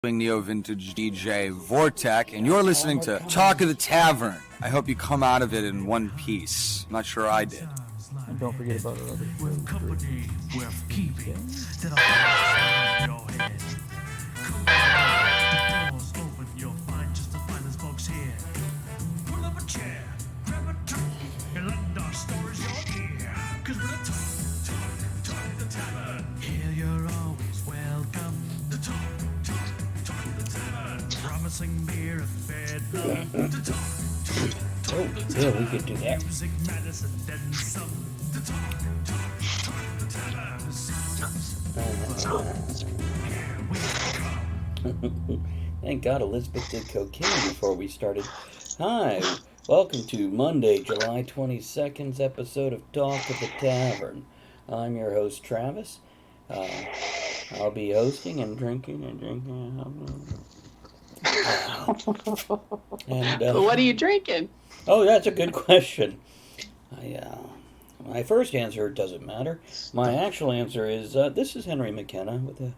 Neo-vintage DJ Vortek, and you're listening to Talk of the Tavern. I hope you come out of it in one piece. I'm not sure I did. And don't forget about our other shows. Company worth keeping. Then I'll doors open, you'll find just the finest folks here. Pull up a chair, grab a drink, and lend our stories your ear. Cause we're the talk the tavern. Here you're always welcome. The talk the tavern. Promising beer and bed. The talk the Yeah, we could do that. music, medicine, and some. The talk the tavern. Thank God Elizabeth did cocaine before we started. Hi, welcome to Monday, July 22nd's episode of Talk of the Tavern. I'm your host, Travis. I'll be hosting and drinking and drinking. What are you drinking? Oh, that's a good question. My first answer doesn't matter. My actual answer is this is Henry McKenna with a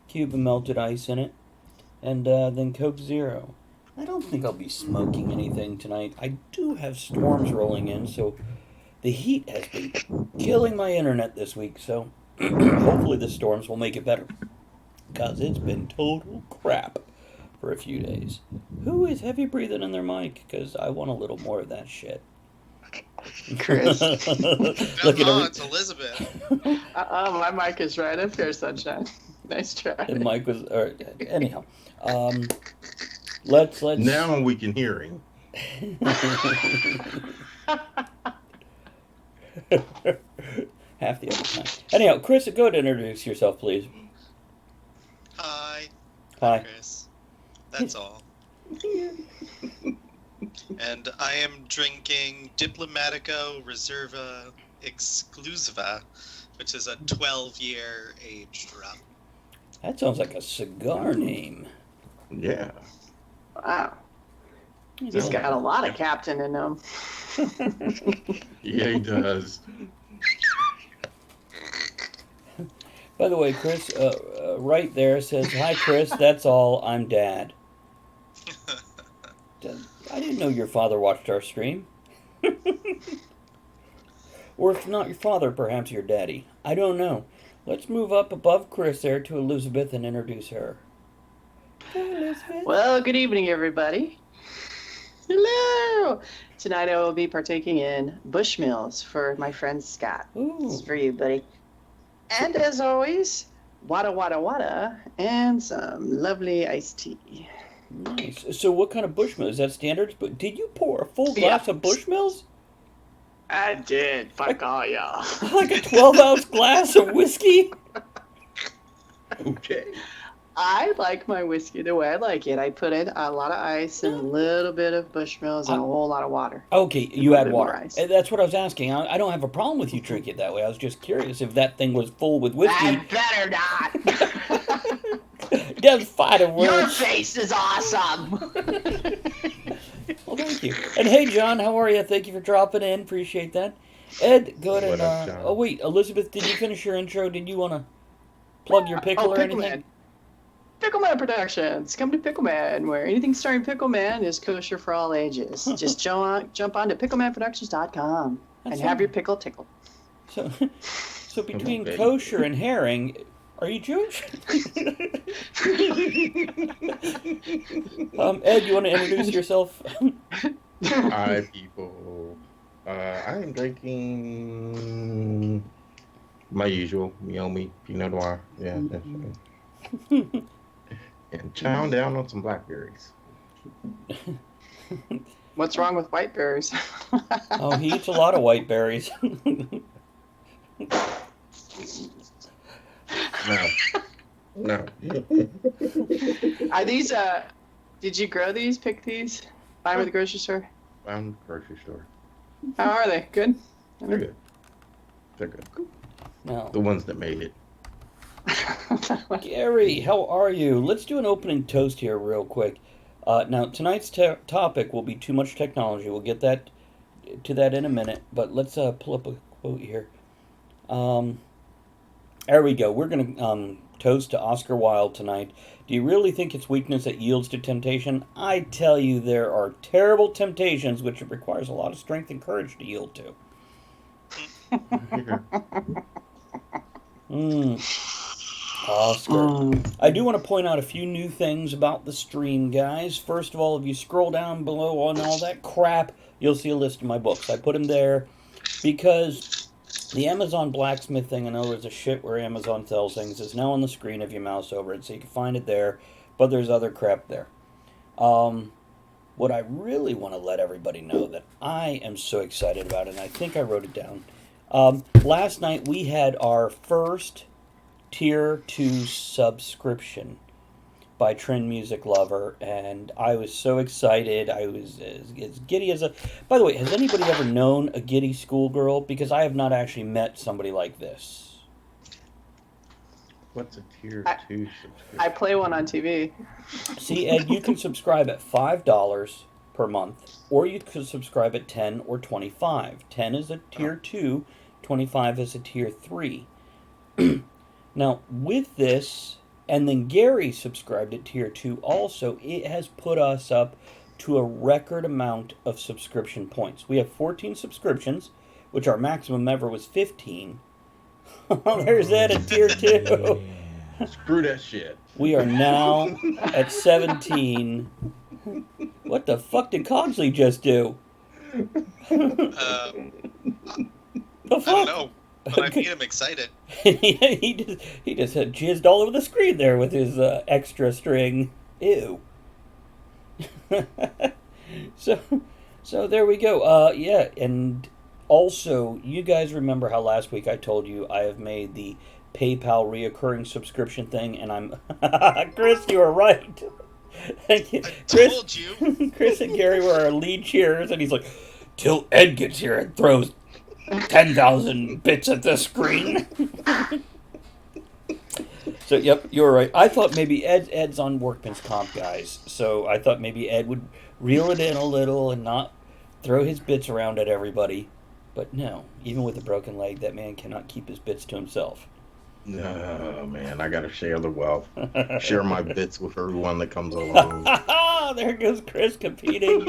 cube of melted ice in it, and then Coke Zero. I don't think I'll be smoking anything tonight. I do have storms rolling in, so the heat has been killing my internet this week, so hopefully the storms will make it better, because it's been total crap for a few days. Who is heavy breathing in their mic? Because I want a little more of that shit. Chris. It's Elizabeth. My mic is right up here, sunshine. Nice try. The mic was... anyhow. Let's... Now we can hear him. Half the other time. Anyhow, Chris, go ahead and introduce yourself, please. Hi. Hi. Chris. That's all. And I am drinking Diplomatico Reserva Exclusiva, which is a 12-year aged rum. That sounds like a cigar name. Yeah. Wow. He's got a lot of captain in him. Yeah, he does. By the way, Chris, right there says, "Hi, Chris, that's all, I'm Dad." I didn't know your father watched our stream. Or if not your father, perhaps your daddy. I don't know. Let's move up above Chris there to Elizabeth and introduce her. Hi, Elizabeth. Well, good evening, everybody. Hello. Tonight I will be partaking in Bushmills for my friend Scott. Ooh. This is for you, buddy. And as always, wada, and some lovely iced tea. Nice. So what kind of Bushmills? Is that standard? But did you pour a full glass of Bushmills? I did. Fuck all y'all. Like a 12-ounce glass of whiskey? Okay. I like my whiskey the way I like it. I put in a lot of ice and a little bit of Bushmills and a whole lot of water. Okay, you add water. Ice. That's what I was asking. I don't have a problem with you drinking it that way. I was just curious if that thing was full with whiskey. I better not. Just fight a word. Your face is awesome. Well, thank you. And hey, John, how are you? Thank you for dropping in. Appreciate that. Ed, go ahead What up, John? oh, wait, Elizabeth, did you finish your intro? Did you want to plug your pickle or anything? Pickleman Productions. Come to Pickleman, where anything starring Pickleman is kosher for all ages. Just jump on to picklemanproductions.com and have your pickle tickle. So between Okay. kosher and herring, are you Jewish? Ed, you want to introduce yourself? Hi, people. I am drinking my usual Miomi Pinot Noir. Yeah, that's right. And chowing down on some blackberries. What's wrong with white berries? Oh, he eats a lot of white berries. No. Are these, did you grow these, pick these? Buy them at the grocery store? Found the grocery store. How are they? Good? They're good. They're good. No. The ones that made it. Gary, how are you? Let's do an opening toast here real quick. Now, tonight's topic will be too much technology. We'll get to that in a minute, but let's pull up a quote here. There we go. We're going to toast to Oscar Wilde tonight. Do you really think it's weakness that yields to temptation? I tell you, there are terrible temptations which it requires a lot of strength and courage to yield to. Oscar. I do want to point out a few new things about the stream, guys. First of all, if you scroll down below on all that crap, you'll see a list of my books. I put them there because the Amazon blacksmith thing, I know there's a shit where Amazon sells things, is now on the screen if you mouse over it, so you can find it there, but there's other crap there. What I really want to let everybody know that I am so excited about, and I think I wrote it down. Last night we had our first Tier 2 subscription by Trend Music Lover, and I was so excited. I was as giddy as a... By the way, has anybody ever known a giddy schoolgirl? Because I have not actually met somebody like this. What's a tier 2 subscription? I play one on TV. See, Ed, you can subscribe at $5 per month, or you could subscribe at $10 or $25. 10 is a Tier 2, 25 is a Tier 3. Now, with this, and then Gary subscribed at Tier 2 also, it has put us up to a record amount of subscription points. We have 14 subscriptions, which our maximum ever was 15. There's that at Tier 2. Screw that shit. We are now at 17. What the fuck did Cogsley just do? I don't know, but I made him excited. he just had jizzed all over the screen there with his extra string. Ew. So there we go. Yeah, and also, you guys remember how last week I told you I have made the PayPal reoccurring subscription thing, and I'm... Chris, you were right. Thank you. I told you. Chris and Gary were our lead cheers, and he's like, till Ed gets here and throws 10,000 bits at the screen. So, yep, you're right. I thought maybe Ed's on workman's comp, guys. So I thought maybe Ed would reel it in a little and not throw his bits around at everybody. But no, even with a broken leg, that man cannot keep his bits to himself. No, man, I gotta share the wealth. Share my bits with everyone that comes along. There goes Chris competing.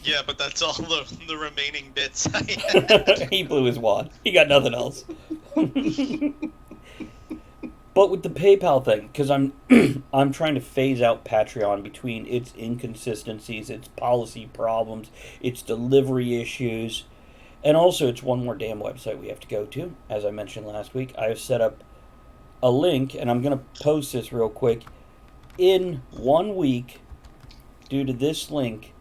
Yeah, but that's all the remaining bits I had. He blew his wad. He got nothing else. But with the PayPal thing, because I'm trying to phase out Patreon between its inconsistencies, its policy problems, its delivery issues, and also it's one more damn website we have to go to. As I mentioned last week, I have set up a link, and I'm going to post this real quick. In 1 week, due to this link,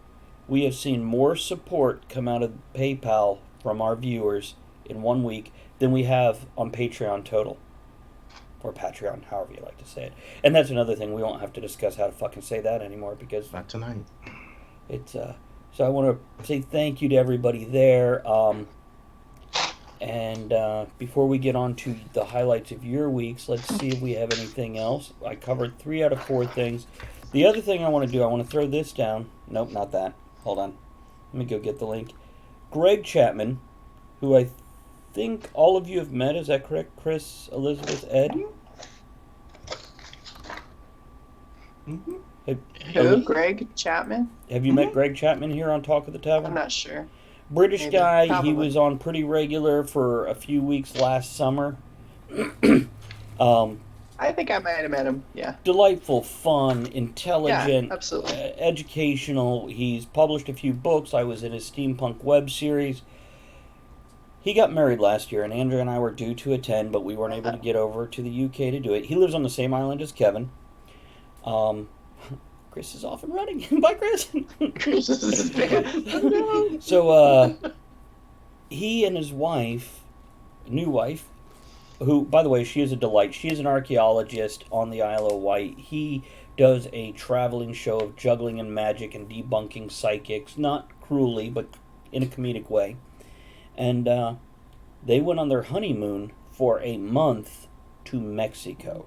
we have seen more support come out of PayPal from our viewers in 1 week than we have on Patreon total. Or Patreon, however you like to say it. And that's another thing, we won't have to discuss how to fucking say that anymore, because... Not tonight. It's, so I want to say thank you to everybody there. And before we get on to the highlights of your weeks, let's see if we have anything else. I covered 3 out of 4 things. The other thing I want to do, I want to throw this down. Nope, not that. Hold on. Let me go get the link. Greg Chapman, who I think all of you have met, is that correct? Chris, Elizabeth, Ed? Who? Greg Chapman? Have you met Greg Chapman here on Talk of the Tavern? I'm not sure. British Maybe. guy. Probably. He was on pretty regular for a few weeks last summer. I think I might have met him. Yeah. Delightful, fun, intelligent, Yeah, absolutely. Educational. He's published a few books. I was in his steampunk web series. He got married last year, and Andrew and I were due to attend, but we weren't able to get over to the UK to do it. He lives on the same island as Kevin. Chris is off and running. Bye, Chris. So, he and his wife, new wife, who, by the way, she is a delight. She is an archaeologist on the Isle of Wight. He does a traveling show of juggling and magic and debunking psychics, not cruelly, but in a comedic way. And they went on their honeymoon for a month to Mexico.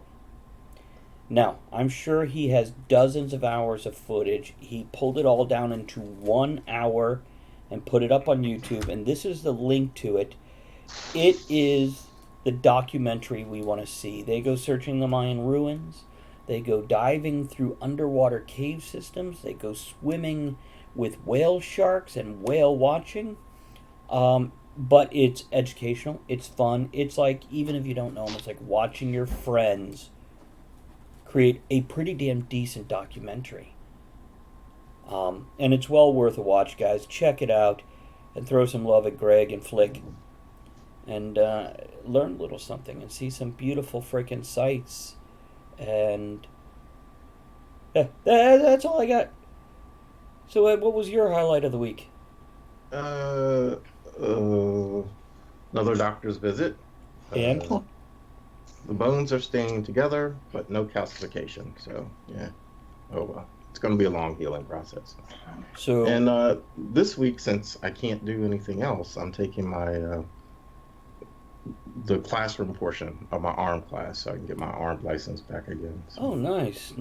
Now, I'm sure he has dozens of hours of footage. He pulled it all down into 1 hour and put it up on YouTube, and this is the link to it. It is the documentary we want to see. They go searching the Mayan ruins. They go diving through underwater cave systems. They go swimming with whale sharks and whale watching. But it's educational. It's fun. It's like, even if you don't know them, it's like watching your friends create a pretty damn decent documentary. And it's well worth a watch, guys. Check it out and throw some love at Greg and Flick. And learn a little something and see some beautiful freaking sights. And yeah, that's all I got. So what was your highlight of the week? Another doctor's visit. And? The bones are staying together, but no calcification. So, yeah. Oh, well. It's going to be a long healing process. So, And this week, since I can't do anything else, I'm taking my the classroom portion of my arm class so I can get my arm license back again. So. oh, nice.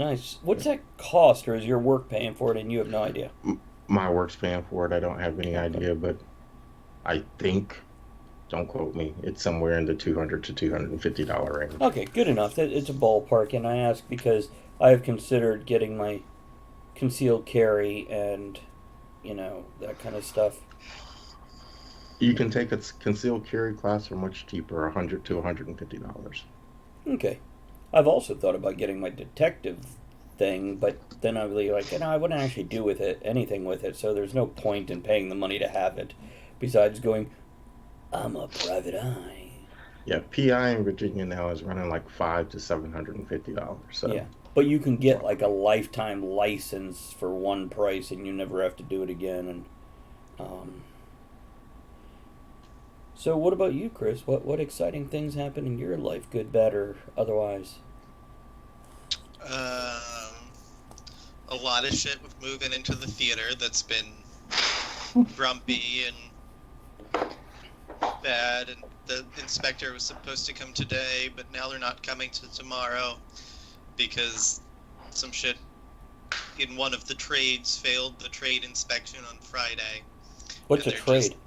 What's that cost, or is your work paying for it and you have no idea? My work's paying for it. I don't have any idea, but I think, don't quote me, it's somewhere in the $200 to $250 range. Okay, good enough. It's a ballpark, and I ask because I have considered getting my concealed carry and, that kind of stuff. You can take a concealed carry class for much cheaper, $100 to $150. Okay. I've also thought about getting my detective thing, but then I was like, I wouldn't actually do anything with it, so there's no point in paying the money to have it, besides going, I'm a private eye. Yeah, PI in Virginia now is running like $500 to $750. So. Yeah, but you can get like a lifetime license for one price, and you never have to do it again. And so, what about you, Chris? What exciting things happen in your life, good, bad, or otherwise? A lot of shit with moving into the theater that's been grumpy and bad, and the inspector was supposed to come today, but now they're not coming to tomorrow because some shit in one of the trades failed the trade inspection on Friday. What's a trade?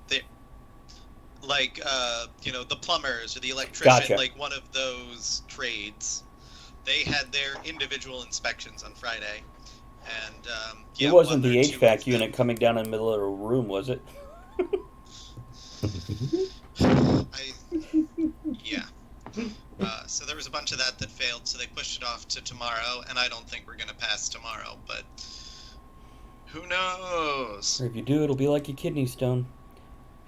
Like, the plumbers or the electrician, Gotcha. like one of those trades. They had their individual inspections on Friday. And, it wasn't the HVAC unit coming down in the middle of a room, was it? Yeah. So there was a bunch of that failed, so they pushed it off to tomorrow, and I don't think we're going to pass tomorrow, but who knows? Or if you do, it'll be like a kidney stone.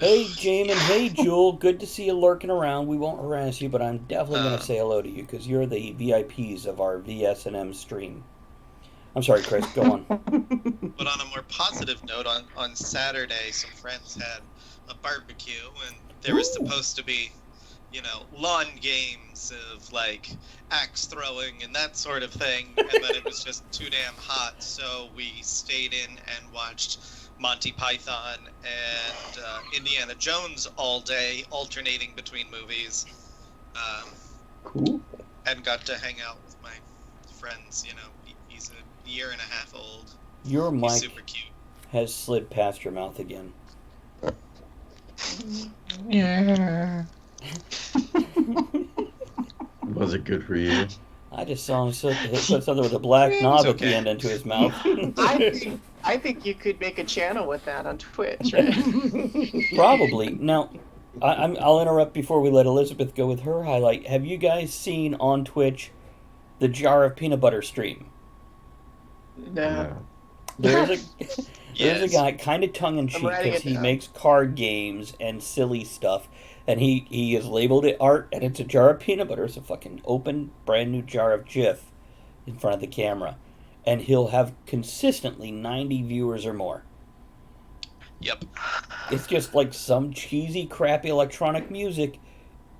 Hey, Jamin. Hey, Jewel. Good to see you lurking around. We won't harass you, but I'm definitely going to say hello to you because you're the VIPs of our VS&M stream. I'm sorry, Chris. Go on. But on a more positive note, on Saturday, some friends had a barbecue, and there was supposed to be, lawn games of, like, axe throwing and that sort of thing, and then it was just too damn hot, so we stayed in and watched Monty Python and Indiana Jones all day, alternating between movies. Cool. And got to hang out with my friends. He's a year and a half old. Your He's mic super cute. has slid past your mouth again. Yeah. Was it good for you? I just saw him put something with a black knob at the okay. end into his mouth. I think you could make a channel with that on Twitch, right? Probably. Now, I'll interrupt before we let Elizabeth go with her highlight. Have you guys seen on Twitch the jar of peanut butter stream? No. There's a Yes. guy, kind of tongue-in-cheek, I'm writing because it he down. makes card games and silly stuff, and he has labeled it art, and it's a jar of peanut butter. It's a fucking open, brand new jar of Jif in front of the camera, and he'll have consistently 90 viewers or more. Yep. It's just like some cheesy, crappy electronic music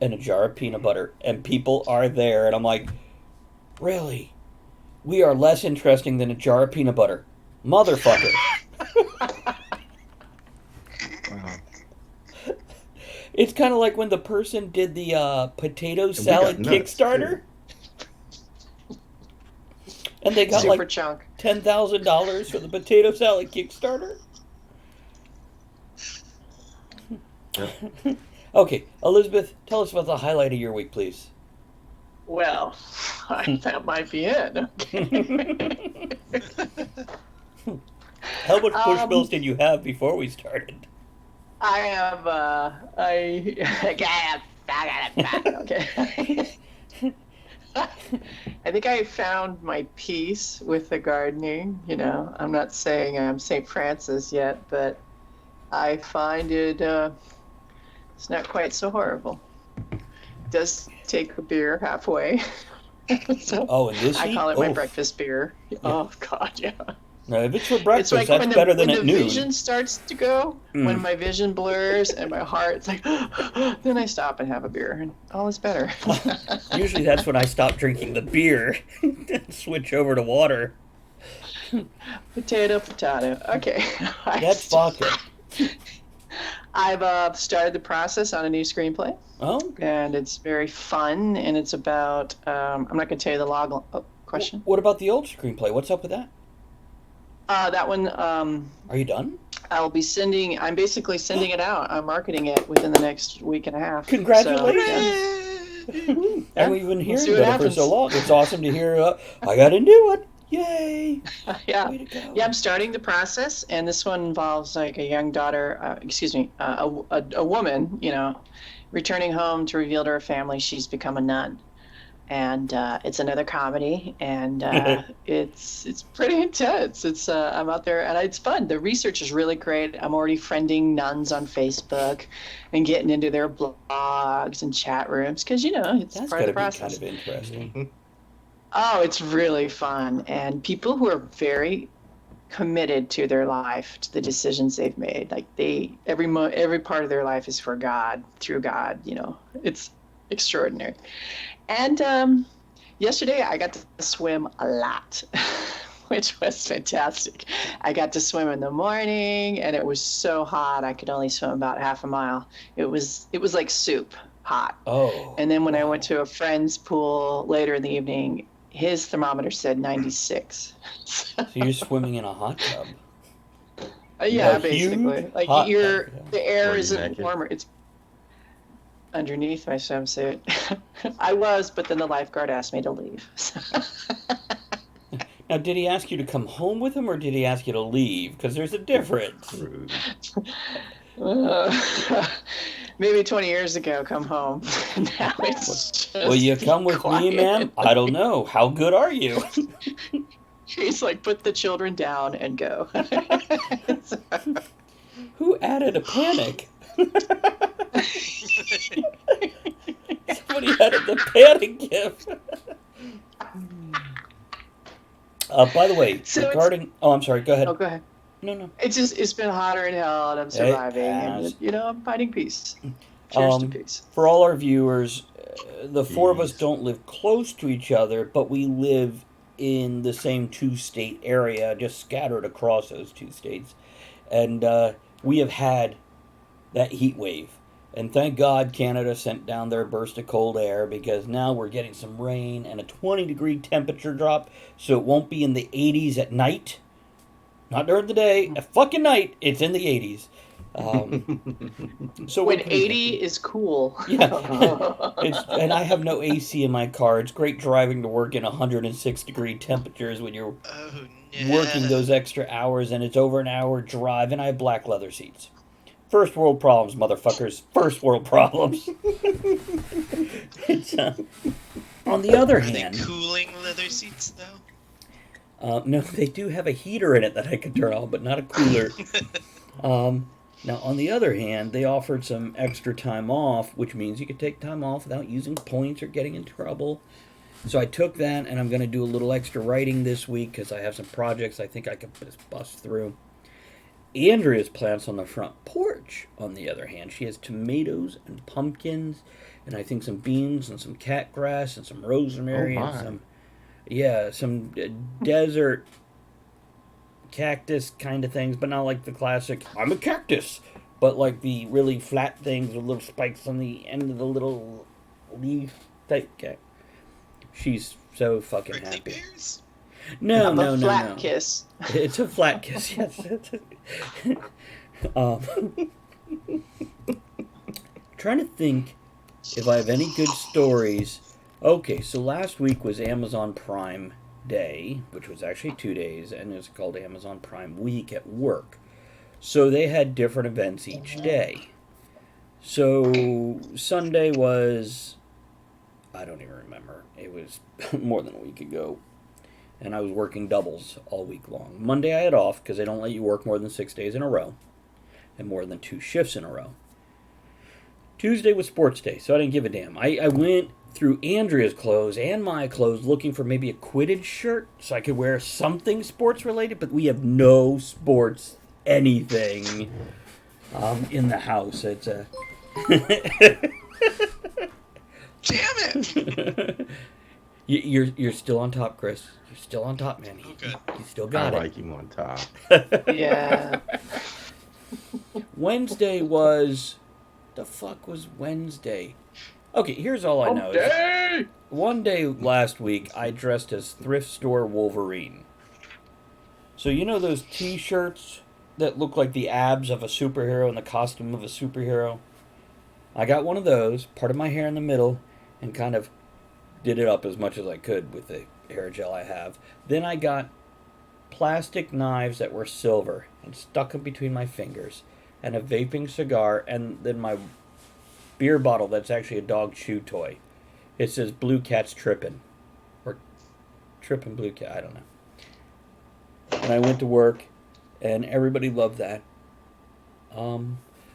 and a jar of peanut butter, and people are there, and I'm like, really? We are less interesting than a jar of peanut butter. Motherfucker. Wow. It's kind of like when the person did the potato we salad got nuts, Kickstarter, and they got Super like chunk. $10,000 for the potato salad Kickstarter. Okay, Elizabeth, tell us about the highlight of your week, please. Well, that might be it. Okay. How much Bushmills did you have before we started? I have, okay. I think I found my peace with the gardening. You know, I'm not saying I'm St. Francis yet, but I find it, it's not quite so horrible. It does take a beer halfway. So Oh, and this I heat? call it my Oof. breakfast beer. Oh, God, yeah. Now, if it's for It's breakfast, like that's better than when at the noon. vision starts to go, when my vision blurs and my heart's like, then I stop and have a beer, and all is better. Usually that's when I stop drinking the beer and switch over to water. Potato. Okay. That's vodka. I've started the process on a new screenplay, Oh, and it's very fun, and it's about, I'm not going to tell you the log question. what about the old screenplay? What's up with that? That one, Are you done? I'm basically sending it out. I'm marketing it within the next week and a half. Congratulations! So, And we've been We'll hearing see what about it for so happens. long. It's awesome to hear, I got a new one. Yay! yeah. Way to go. Yeah, I'm starting the process, and this one involves like a young daughter, a woman, you know, returning home to reveal to her family she's become a nun. And it's another comedy, and it's pretty intense. It's I'm out there, and it's fun. The research is really great. I'm already friending nuns on Facebook, and getting into their blogs and chat rooms because you know it's That's part of got the to be process. kind of interesting. Oh, it's really fun, and people who are very committed to their life, to the decisions they've made. Like every part of their life is for God, through God. You know, it's extraordinary. And yesterday I got to swim a lot, which was fantastic. I got to swim in the morning, and it was so hot I could only swim about half a mile. It was like soup hot. Oh. And then when I went to a friend's pool later in the evening, his thermometer said 96. So you're swimming in a hot tub. Yeah, A basically. huge Like hot tub, yeah. the air Were you isn't naked? warmer. It's underneath my swimsuit. I was, but then the lifeguard asked me to leave. Now, did he ask you to come home with him, or did he ask you to leave? Because there's a difference. Rude. Maybe 20 years ago, come home. Now it's just Will you be come with me, quiet. ma'am? I don't know. How good are you? He's like, put the children down and go. Who added a panic? Somebody added the panic gif. By the way, So it's- regarding... Oh, I'm sorry. Go ahead. Oh, go ahead. No. It's been hotter in hell, and I'm surviving, has. and you know I'm finding peace. Cheers to peace. For all our viewers, the four of us Jeez. don't live close to each other, but we live in the same two-state area, just scattered across those two states. And we have had that heat wave. And thank God Canada sent down their burst of cold air, because now we're getting some rain and a 20-degree temperature drop, so it won't be in the 80s at night. Not during the day. At fucking night, it's in the 80s. So When we're pretty 80 is cool. Yeah. And I have no AC in my car. It's great driving to work in 106-degree temperatures when you're Oh, no. working those extra hours, and it's over an hour drive, and I have black leather seats. First world problems, motherfuckers. First world problems. It's, on the other Are they hand... cooling leather seats, though? no, they do have a heater in it that I can turn on, but not a cooler. Now, on the other hand, they offered some extra time off, which means you could take time off without using points or getting in trouble. So I took that, and I'm going to do a little extra writing this week because I have some projects I think I can just bust through. Andrea's plants on the front porch, on the other hand, she has tomatoes and pumpkins, and I think some beans and some cat grass and some rosemary Oh, and my. some desert cactus kind of things, but not like the classic I'm a cactus, but like the really flat things with little spikes on the end of the little leaf type cat. She's so fucking Prickly happy. pears? No. A flat kiss. It's a flat kiss, yes. trying to think if I have any good stories. Okay, so last week was Amazon Prime Day, which was actually 2 days, and it's called Amazon Prime Week at work. So they had different events each day. So Sunday was, I don't even remember. It was more than a week ago. And I was working doubles all week long. Monday I had off because they don't let you work more than 6 days in a row and more than 2 shifts in a row. Tuesday was sports day, so I didn't give a damn. I went through Andrea's clothes and my clothes looking for maybe a Quidditch shirt so I could wear something sports related, but we have no sports anything in the house. It's a... Damn it! You're still on top, Chris. You're still on top, man. Oh, good. You still I got it. like him on top. Yeah. Wednesday was... The fuck was Wednesday? Okay, here's all I know. Is one day last week, I dressed as Thrift Store Wolverine. So you know those T-shirts that look like the abs of a superhero and the costume of a superhero? I got one of those, parted my hair in the middle, and kind of did it up as much as I could with the hair gel I have. Then I got plastic knives that were silver and stuck them between my fingers, and a vaping cigar, and then my beer bottle that's actually a dog chew toy. It says Blue Cat's Trippin'. Or Trippin' Blue Cat, I don't know. And I went to work, and everybody loved that. Other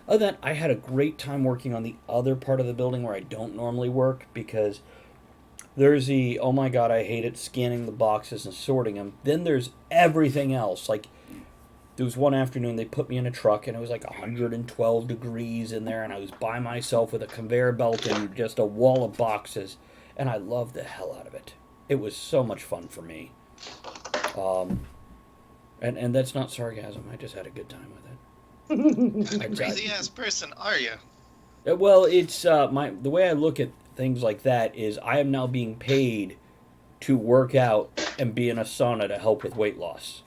than that, I had a great time working on the other part of the building where I don't normally work, because there's the, oh my god, I hate it, scanning the boxes and sorting them. Then there's everything else. Like, there was one afternoon they put me in a truck, and it was like 112 degrees in there, and I was by myself with a conveyor belt and just a wall of boxes, and I loved the hell out of it. It was so much fun for me. And that's not sarcasm. I just had a good time with it. What kind of crazy ass person are you? Well, it's the way I look at things like that is I am now being paid to work out and be in a sauna to help with weight loss.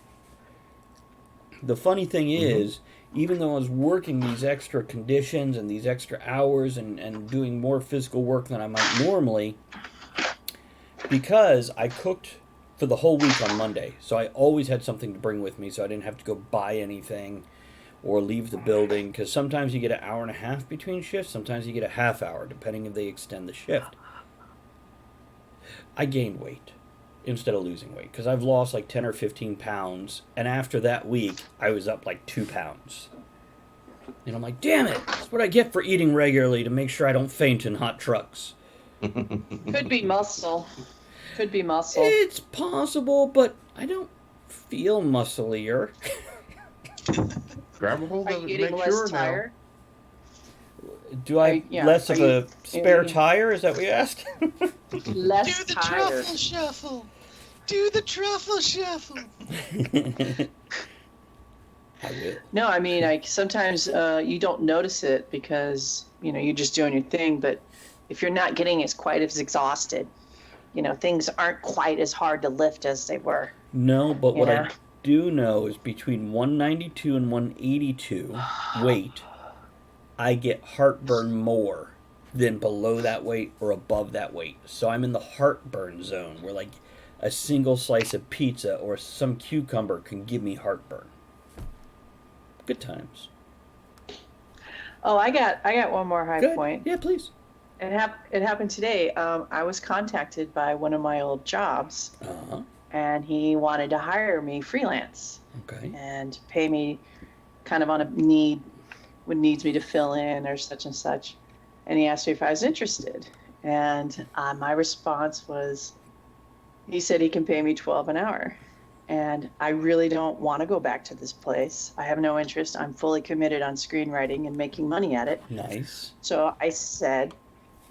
The funny thing is, even though I was working these extra conditions and these extra hours and doing more physical work than I might normally, because I cooked for the whole week on Monday, so I always had something to bring with me, so I didn't have to go buy anything or leave the building, because sometimes you get an hour and a half between shifts, sometimes you get a half hour, depending if they extend the shift. I gained weight instead of losing weight, because I've lost like 10 or 15 pounds, and after that week, I was up like 2 pounds. And I'm like, damn it, that's what I get for eating regularly to make sure I don't faint in hot trucks. Could be muscle. Could be muscle. It's possible, but I don't feel musclier. Grab a hold Are of you it. getting Make less sure now. tired? Do I less of a spare tire? Is that what you asked? Less Do the tired. truffle shuffle. Do the truffle shuffle. I will. No, I mean, like sometimes you don't notice it because you're just doing your thing. But if you're not getting as quite as exhausted, things aren't quite as hard to lift as they were. No, but what Yeah. I do know is between 192 and 182 weight, I get heartburn more than below that weight or above that weight. So I'm in the heartburn zone where like a single slice of pizza or some cucumber can give me heartburn. Good times. Oh, I got one more high Good. point. Yeah, please. It happened today. I was contacted by one of my old jobs, Uh-huh. and he wanted to hire me freelance Okay. and pay me kind of on a need, when needs me to fill in or such and such. And he asked me if I was interested. And my response was, he said he can pay me $12 an hour. And I really don't want to go back to this place. I have no interest. I'm fully committed on screenwriting and making money at it. Nice. So I said,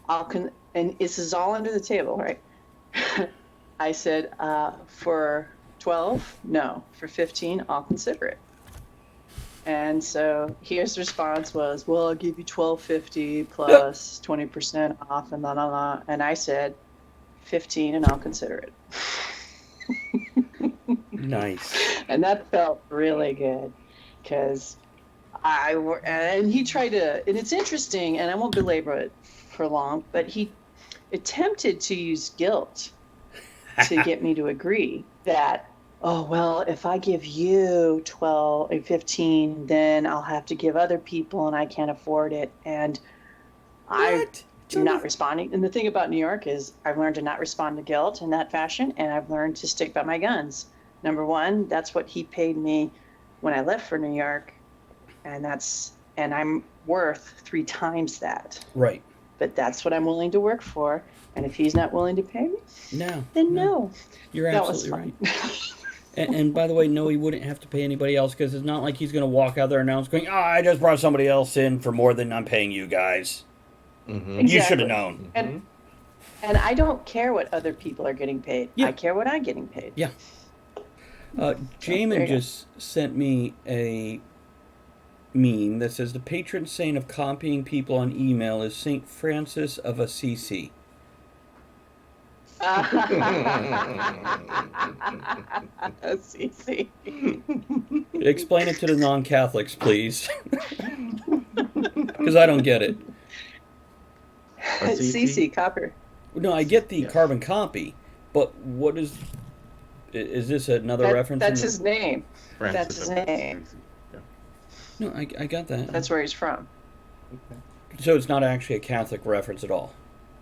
and this is all under the table, right? I said, for 12, no. For 15, I'll consider it. And so his response was, well, I'll give you $12.50 plus 20% off and blah, blah, blah. And I said, 15 and I'll consider it. Nice. And that felt really good because and he tried to, and it's interesting, and I won't belabor it for long, but he attempted to use guilt to get me to agree that, oh, well, if I give you 12 or 15, then I'll have to give other people and I can't afford it. And I'm not responding. And the thing about New York is I've learned to not respond to guilt in that fashion, and I've learned to stick by my guns. Number one, that's what he paid me when I left for New York, and I'm worth 3 times that. Right. But that's what I'm willing to work for. And if he's not willing to pay me, then no. You're absolutely right. And by the way, no, he wouldn't have to pay anybody else, because it's not like he's going to walk out there and announce, going, I just brought somebody else in for more than I'm paying you guys. Mm-hmm. Exactly. You should have known. And I don't care what other people are getting paid. Yeah. I care what I'm getting paid. Yeah. Jamin just sent me a meme that says the patron saint of copying people on email is St. Francis of Assisi. Assisi. Explain it to the non-Catholics, please. Because I don't get it. Assisi, copper. No, I get the carbon copy, but what is this another reference? That's his name. Francis That's his name. Yeah. No, I got that. That's where he's from. Okay. So it's not actually a Catholic reference at all.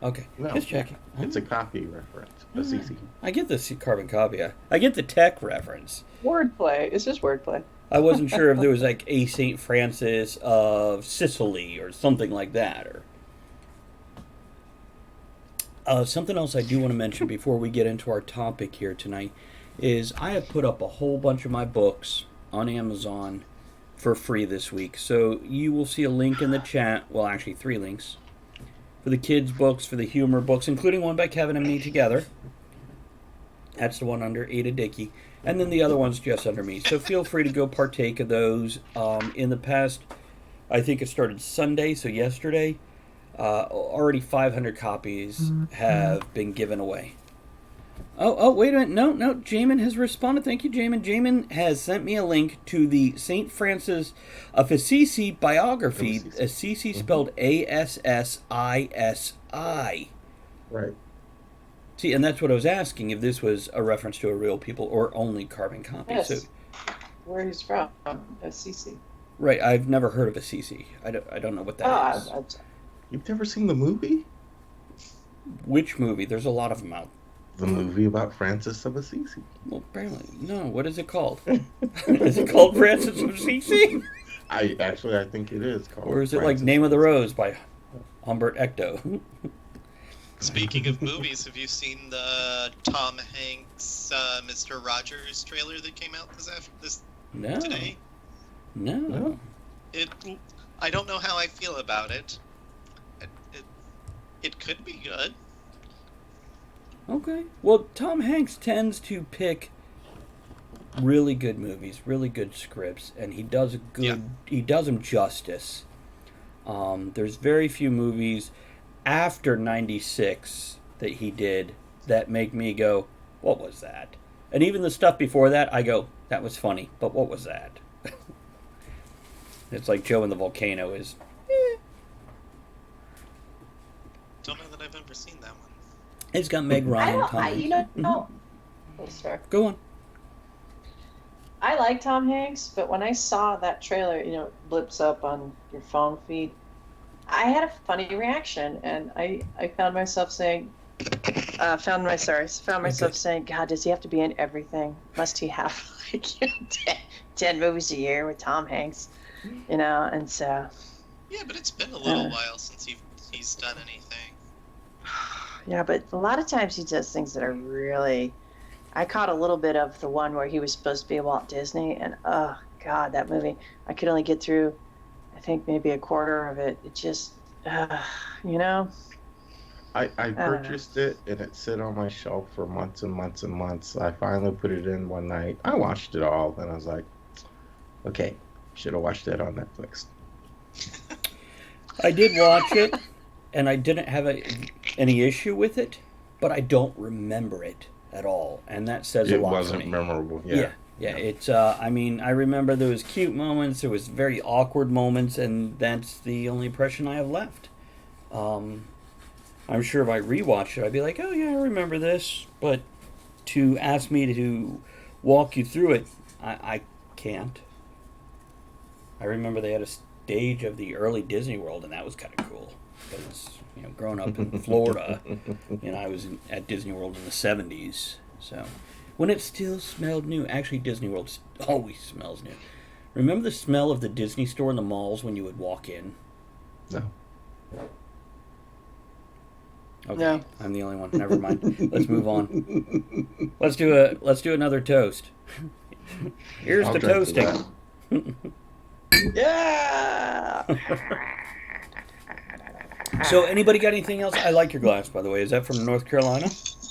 Okay, No, just checking. It's a copy reference. Assisi. I get the carbon copy. I get the tech reference. Wordplay. It's just wordplay. I wasn't sure if there was like a St. Francis of Sicily or something like that. Or something else I do want to mention before we get into our topic here tonight is I have put up a whole bunch of my books on Amazon for free this week. So you will see a link in the chat. Well, actually 3 links. For the kids' books, for the humor books, including one by Kevin and me together. That's the one under Ada Dickey. And then the other one's just under me. So feel free to go partake of those. In the past, I think it started Sunday, so yesterday, already 500 copies have been given away. Oh, wait a minute. No, Jamin has responded. Thank you, Jamin. Jamin has sent me a link to the St. Francis of Assisi biography. Assisi spelled Assisi. Right. See, and that's what I was asking, if this was a reference to a real people or only carbon copy. Yes. So, Where he's from. Assisi. right, I've never heard of Assisi. I don't know what that is. You've never seen the movie? Which movie? There's a lot of them out. The movie about Francis of Assisi. Well, apparently. No, what is it called? Is it called Francis of Assisi? I think it is called. Or is it Francis like Name of the Rose by Humbert Ecto? Speaking of movies, have you seen the Tom Hanks Mr. Rogers trailer that came out No. today? No. I don't know how I feel about it. It could be good. Okay. Well, Tom Hanks tends to pick really good movies, really good scripts, and he does he does them justice. There's very few movies after '96 that he did that make me go, what was that? And even the stuff before that, I go, that was funny, but what was that? It's like Joe and the Volcano is, Don't know that I've ever seen that one. It's got Meg Ryan. Oh, sorry. Go on. I like Tom Hanks, but when I saw that trailer, it blips up on your phone feed, I had a funny reaction, and I found myself saying, saying, God, does he have to be in everything? Must he have like 10 movies a year with Tom Hanks? And so. Yeah, but it's been a little while since he's done anything. Yeah, but a lot of times he does things that are really. I caught a little bit of the one where he was supposed to be Walt Disney, and oh God, that movie! I could only get through, I think maybe a quarter of it. It just, I purchased it, and it sat on my shelf for months and months and months. I finally put it in one night. I watched it all, and I was like, okay, should have watched that on Netflix. I did watch it, and I didn't have any issue with it, but I don't remember it at all, and that says a lot for me. It wasn't memorable. Yeah. Yeah, it's. I mean, I remember there was cute moments, there was very awkward moments, and that's the only impression I have left. Um, I'm sure if I rewatched it, I'd be like, oh yeah, I remember this. But to ask me to walk you through it, I can't. I remember they had a stage of the early Disney World, and that was kind of cool. Because, growing up in Florida, I was at Disney World in the 70s. So, when it still smelled new. Actually, Disney World always smells new. Remember the smell of the Disney store in the malls when you would walk in? No. Okay, No. I'm the only one. Never mind. Let's move on. Let's do another toast. Here's I'll the drink to toasting. Yeah. So, anybody got anything else? I like your glass, by the way. Is that from North Carolina?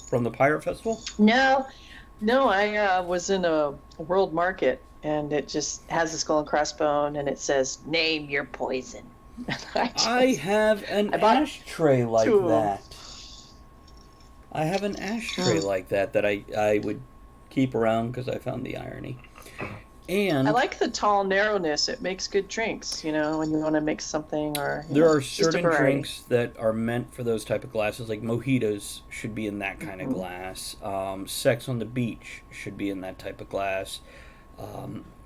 From the Pirate Festival? No, I was in a world market, and it just has a skull and crossbone, and it says, "Name your poison." I have an I bought ashtray like two of 'em. that. I have an ashtray like that I would keep around because I found the irony. And I like the tall narrowness. It makes good drinks, when you want to make something or. there are just a certain variety. drinks that are meant for those type of glasses, like mojitos should be in that kind of glass. Sex on the Beach should be in that type of glass.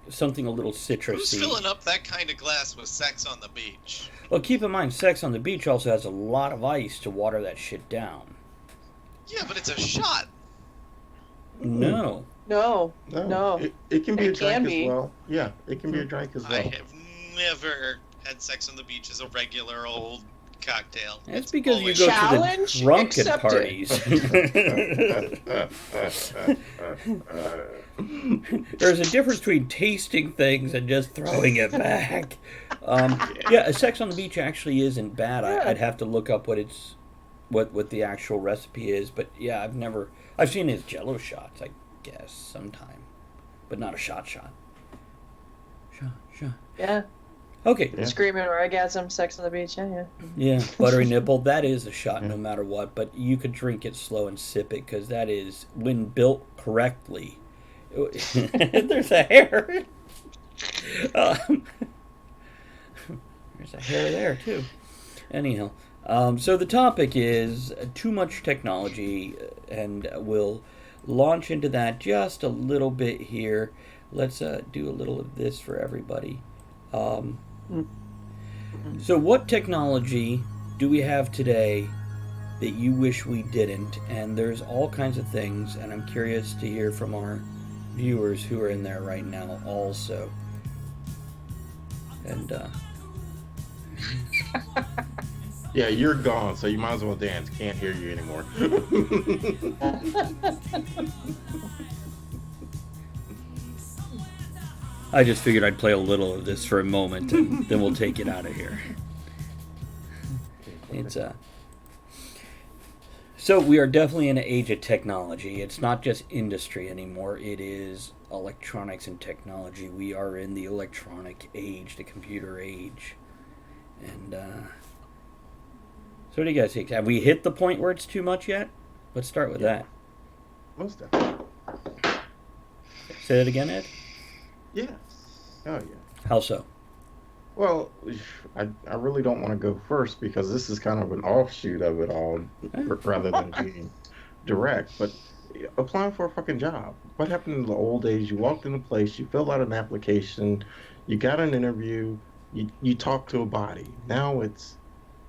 Something a little Who's citrusy. filling up that kind of glass with Sex on the Beach? Well, keep in mind, Sex on the Beach also has a lot of ice to water that shit down. Yeah, but it's a shot. No. No. It can be It a drink can as be. well. Yeah, it can be a drink as I well. have never had Sex on the Beach as a regular old cocktail. That's It's because you always go Challenge to the drunken accepted. parties. There's a difference between tasting things and just throwing it back. Yeah, a Sex on the Beach actually isn't bad. Yeah. I'd have to look up what the actual recipe is, but yeah, I've seen his Jello shots, I guess, sometime, but not a shot. Shot. Yeah. Okay. Yeah. Screaming orgasm, Sex on the Beach. Yeah. Yeah, buttery nipple, that is a shot no matter what, but you could drink it slow and sip it because that is, when built correctly. There's a hair. There's a hair there, too. Anyhow, so the topic is too much technology, and we'll launch into that just a little bit here. Let's do a little of this for everybody. So what technology do we have today that you wish we didn't? And there's all kinds of things, and I'm curious to hear from our viewers who are in there right now also. And Yeah, you're gone, so you might as well dance. Can't hear you anymore. I just figured I'd play a little of this for a moment, and then we'll take it out of here. It's So we are definitely in an age of technology. It's not just industry anymore. It is electronics and technology. We are in the electronic age, the computer age. And so what do you guys think? Have we hit the point where it's too much yet? Let's start with that. Most definitely. Say that again, Ed? Yes. Oh, yeah. How so? Well, I really don't want to go first because this is kind of an offshoot of it all rather than being direct. But applying for a fucking job. What happened in the old days? You walked in a place, you filled out an application, you got an interview, you talk to a body. Now it's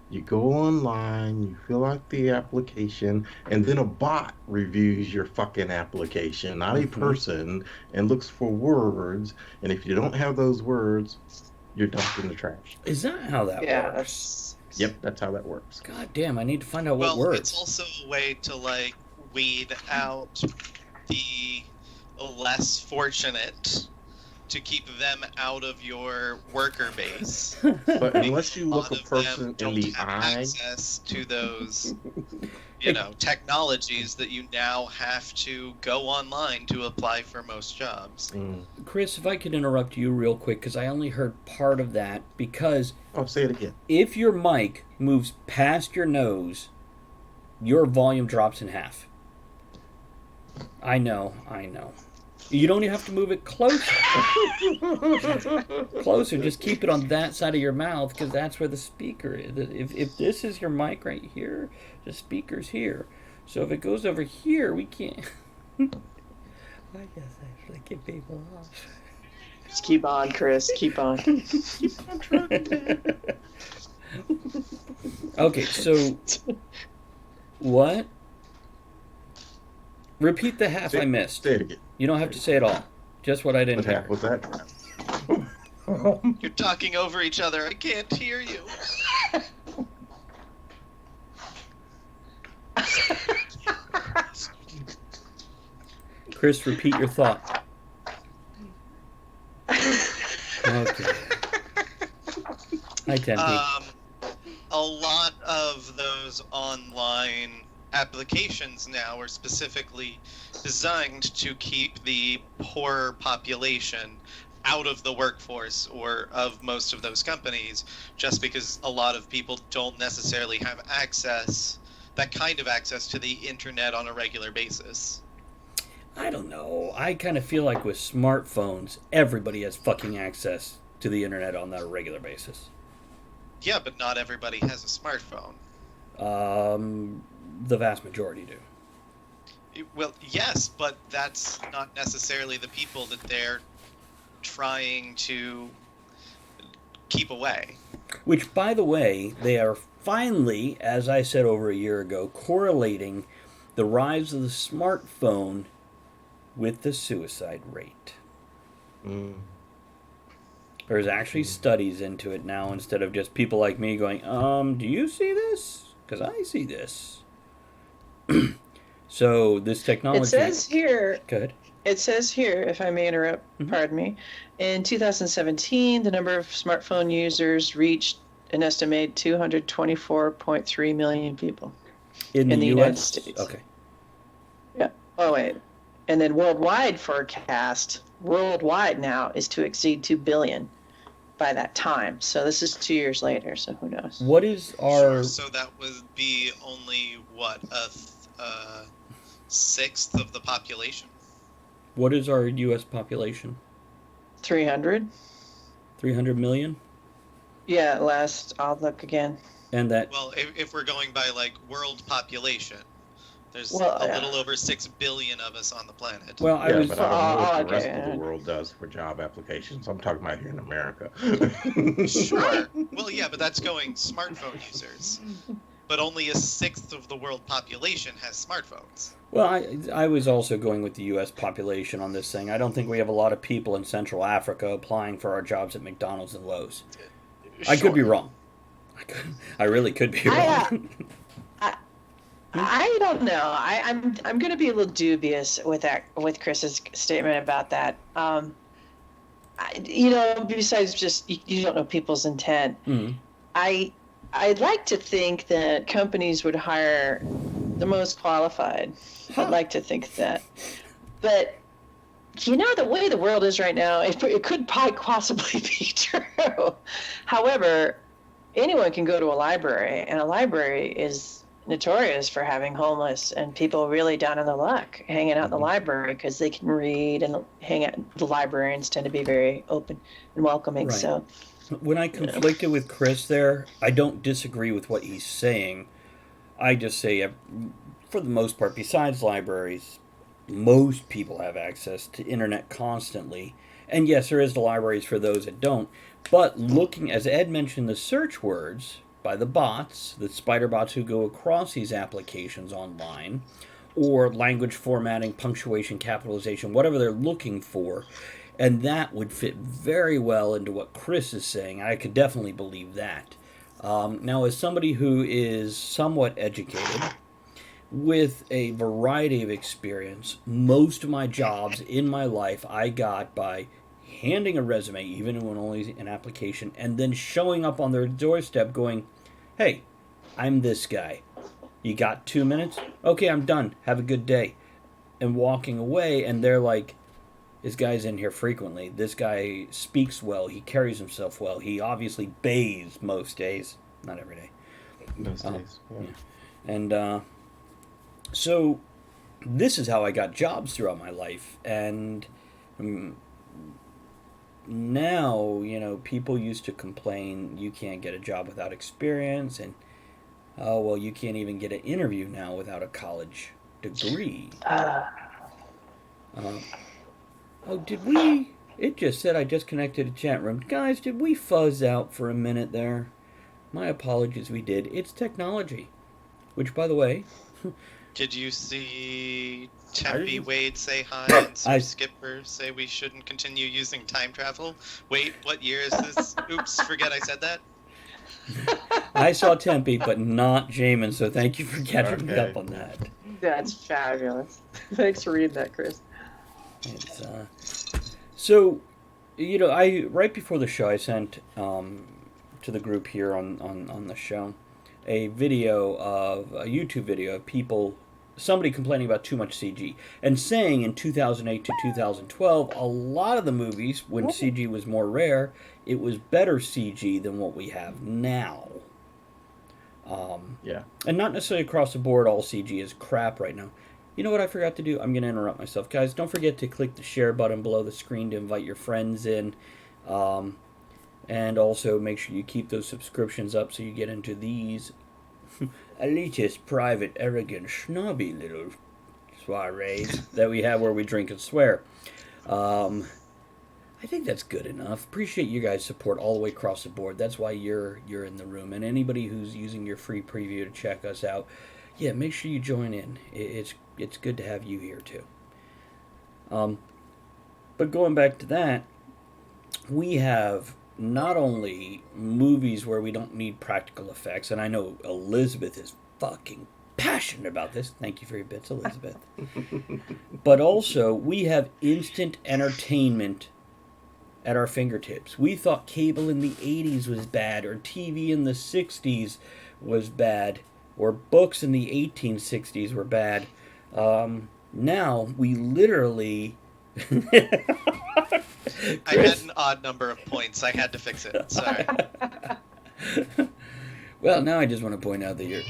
you go online, you fill out the application, and then a bot reviews your fucking application, not a person, and looks for words. And if you don't have those words, you're dumped in the trash. Is that how that works? Yep, that's how that works. God damn, I need to find out what Well, works. it's also a way to like weed out the less fortunate to keep them out of your worker base. But unless you A look lot a of person them in don't the have eye, access to those, technologies that you now have to go online to apply for most jobs. Chris, if I could interrupt you real quick, because I only heard part of that, because oh, say it again. if your mic moves past your nose, your volume drops in half. I know. You don't even have to move it closer. Closer. Just keep it on that side of your mouth because that's where the speaker is. If this is your mic right here, the speaker's here. So if it goes over here, we can't. I guess I should get people off. Just keep on, Chris. Keep on. Keep on trucking. Okay, so what? Repeat the half I missed. Say it again. You don't have to say it all. Just what I didn't What hear. half was that? You're talking over each other. I can't hear you. Chris, repeat your thought. Okay. Hi, Tempe. A lot of those online applications now are specifically designed to keep the poor population out of the workforce or of most of those companies, just because a lot of people don't necessarily have that kind of access to the internet on a regular basis. I don't know. I kind of feel like with smartphones, everybody has fucking access to the internet on a regular basis. Yeah, but not everybody has a smartphone. The vast majority do. Well, yes, but that's not necessarily the people that they're trying to keep away. Which, by the way, they are finally, as I said over a year ago, correlating the rise of the smartphone with the suicide rate. Mm. There's actually studies into it now instead of just people like me going, do you see this? Because I see this. So this technology... It says here, Good. It says here, if I may interrupt, pardon me, in 2017, the number of smartphone users reached an estimated 224.3 million people In the United US? States. Okay. Yeah. Oh, wait. And then worldwide forecast, worldwide now, is to exceed 2 billion by that time. So this is 2 years later, so who knows? What is our... So that would be only, what, a sixth of the population? What is our U.S. population? 300? 300 million? Yeah, I'll look again. And that... Well, if we're going by, like, world population, there's Well, a yeah. little over 6 billion of us on the planet. Well, I Yeah, was... but I don't know what the rest okay. of the world does for job applications. I'm talking about here in America. Sure. Well, yeah, but that's going smartphone users. But only a sixth of the world population has smartphones. Well, I was also going with the U.S. population on this thing. I don't think we have a lot of people in Central Africa applying for our jobs at McDonald's and Lowe's. I could be wrong. I really could be wrong. I don't know. I'm going to be a little dubious with Chris's statement about that. Besides just you don't know people's intent. Mm-hmm. I'd like to think that companies would hire the most qualified. I'd like to think that. But, the way the world is right now, it could possibly be true. However, anyone can go to a library, and a library is notorious for having homeless and people really down on the luck hanging out in the library because they can read and hang out. The librarians tend to be very open and welcoming. Right. So when I conflicted with Chris there, I don't disagree with what he's saying. I just say, for the most part, besides libraries, most people have access to internet constantly. And yes, there is the libraries for those that don't. But looking, as Ed mentioned, the search words by the bots, the spider bots who go across these applications online, or language formatting, punctuation, capitalization, whatever they're looking for, and that would fit very well into what Chris is saying. I could definitely believe that. Now, as somebody who is somewhat educated, with a variety of experience, most of my jobs in my life I got by handing a resume, even when only an application, and then showing up on their doorstep going, "Hey, I'm this guy. You got 2 minutes? Okay, I'm done. Have a good day." And walking away, and they're like, "This guy's in here frequently. This guy speaks well. He carries himself well. He obviously bathes most days. Not every day." Those days. Yeah. And so this is how I got jobs throughout my life. And now, people used to complain you can't get a job without experience, and oh, well, you can't even get an interview now without a college degree. Oh, did we? It just said I just connected a chat room. Guys, did we fuzz out for a minute there? My apologies, we did. It's technology. Which, by the way... Did you see Tempe didn't- Wade say hi and Sir I- Skipper say we shouldn't continue using time travel? Wait, what year is this? Oops, forget I said that. I saw Tempe, but not Jamin, so thank you for catching me Okay. up on that. That's fabulous. Thanks for reading that, Chris. It's, so, I right before the show, I sent to the group here on the show a YouTube video of somebody complaining about too much CG and saying in 2008 to 2012, a lot of the movies, when CG was more rare, it was better CG than what we have now. Yeah. And not necessarily across the board, all CG is crap right now. You know what I forgot to do? I'm going to interrupt myself. Guys, don't forget to click the share button below the screen to invite your friends in. And also make sure you keep those subscriptions up so you get into these elitist, private, arrogant, snobby little soirees that we have where we drink and swear. I think that's good enough. Appreciate you guys' support all the way across the board. That's why you're in the room. And anybody who's using your free preview to check us out, yeah, make sure you join in. It's good to have you here too. But going back to that, we have not only movies where we don't need practical effects, and I know Elizabeth is fucking passionate about this. Thank you for your bits, Elizabeth. But also, we have instant entertainment at our fingertips. We thought cable in the 80s was bad, or TV in the 60s was bad, or books in the 1860s were bad. Now, we literally... I had an odd number of points. I had to fix it. Sorry. Well, now I just want to point out that you're...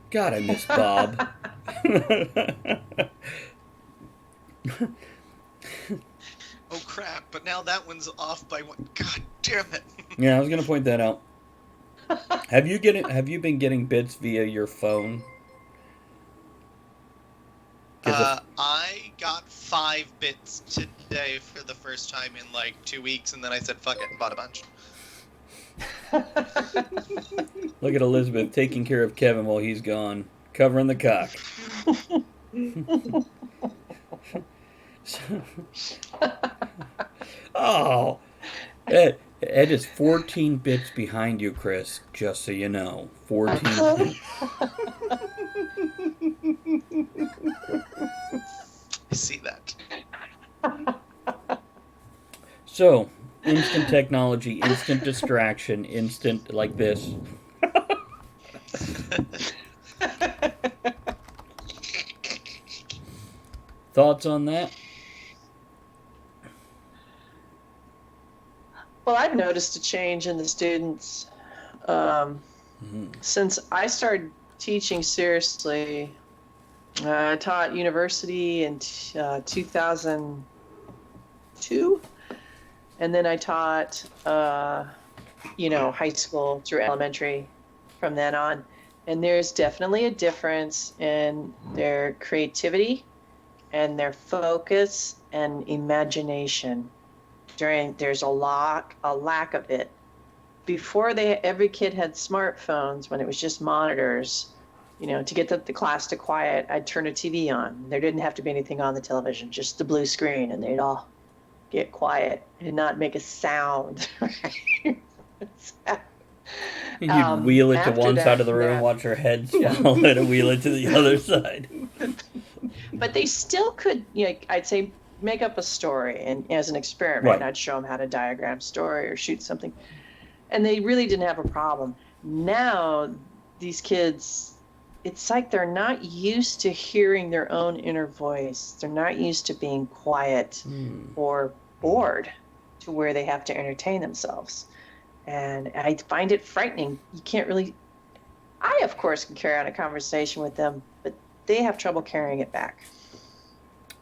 God, I miss Bob. Oh crap! But now that one's off by one. God damn it! Yeah, I was going to point that out. Have you been getting bits via your phone? I got 5 bits today for the first time in like 2 weeks, and then I said fuck it and bought a bunch. Look at Elizabeth taking care of Kevin while he's gone, covering the cock. Oh, Ed is 14 bits behind you, Chris, just so you know. 14 bits. I see that. So, instant technology, instant distraction, instant like this. Thoughts on that? Well, I've noticed a change in the students since I started teaching seriously. I taught university in 2002, and then I taught, high school through elementary from then on. And there's definitely a difference in their creativity and their focus and imagination. There's a lack of it. Before every kid had smartphones, when it was just monitors, to get the class to quiet, I'd turn a TV on. There didn't have to be anything on the television, just the blue screen, and they'd all get quiet and not make a sound. You'd wheel it to after one that, side of the room, yeah. watch her head swell, and wheel it to the other side. But they still could, I'd say, make up a story, and as an experiment, Right. I'd show them how to diagram story or shoot something, and they really didn't have a problem. Now, these kids, it's like they're not used to hearing their own inner voice. They're not used to being quiet or bored to where they have to entertain themselves. And I find it frightening. You can't really... I, of course, can carry on a conversation with them, but they have trouble carrying it back.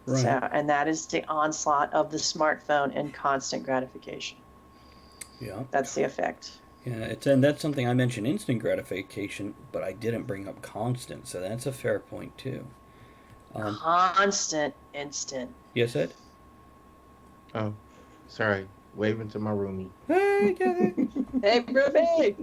Right. So, and that is the onslaught of the smartphone and constant gratification. Yeah. That's the effect. Yeah, and that's something I mentioned, instant gratification, but I didn't bring up constant, so that's a fair point too. Constant, instant. Yes, Ed? Oh, sorry. Waving to my roomie. Hey, Kevin. Hey, Ruby!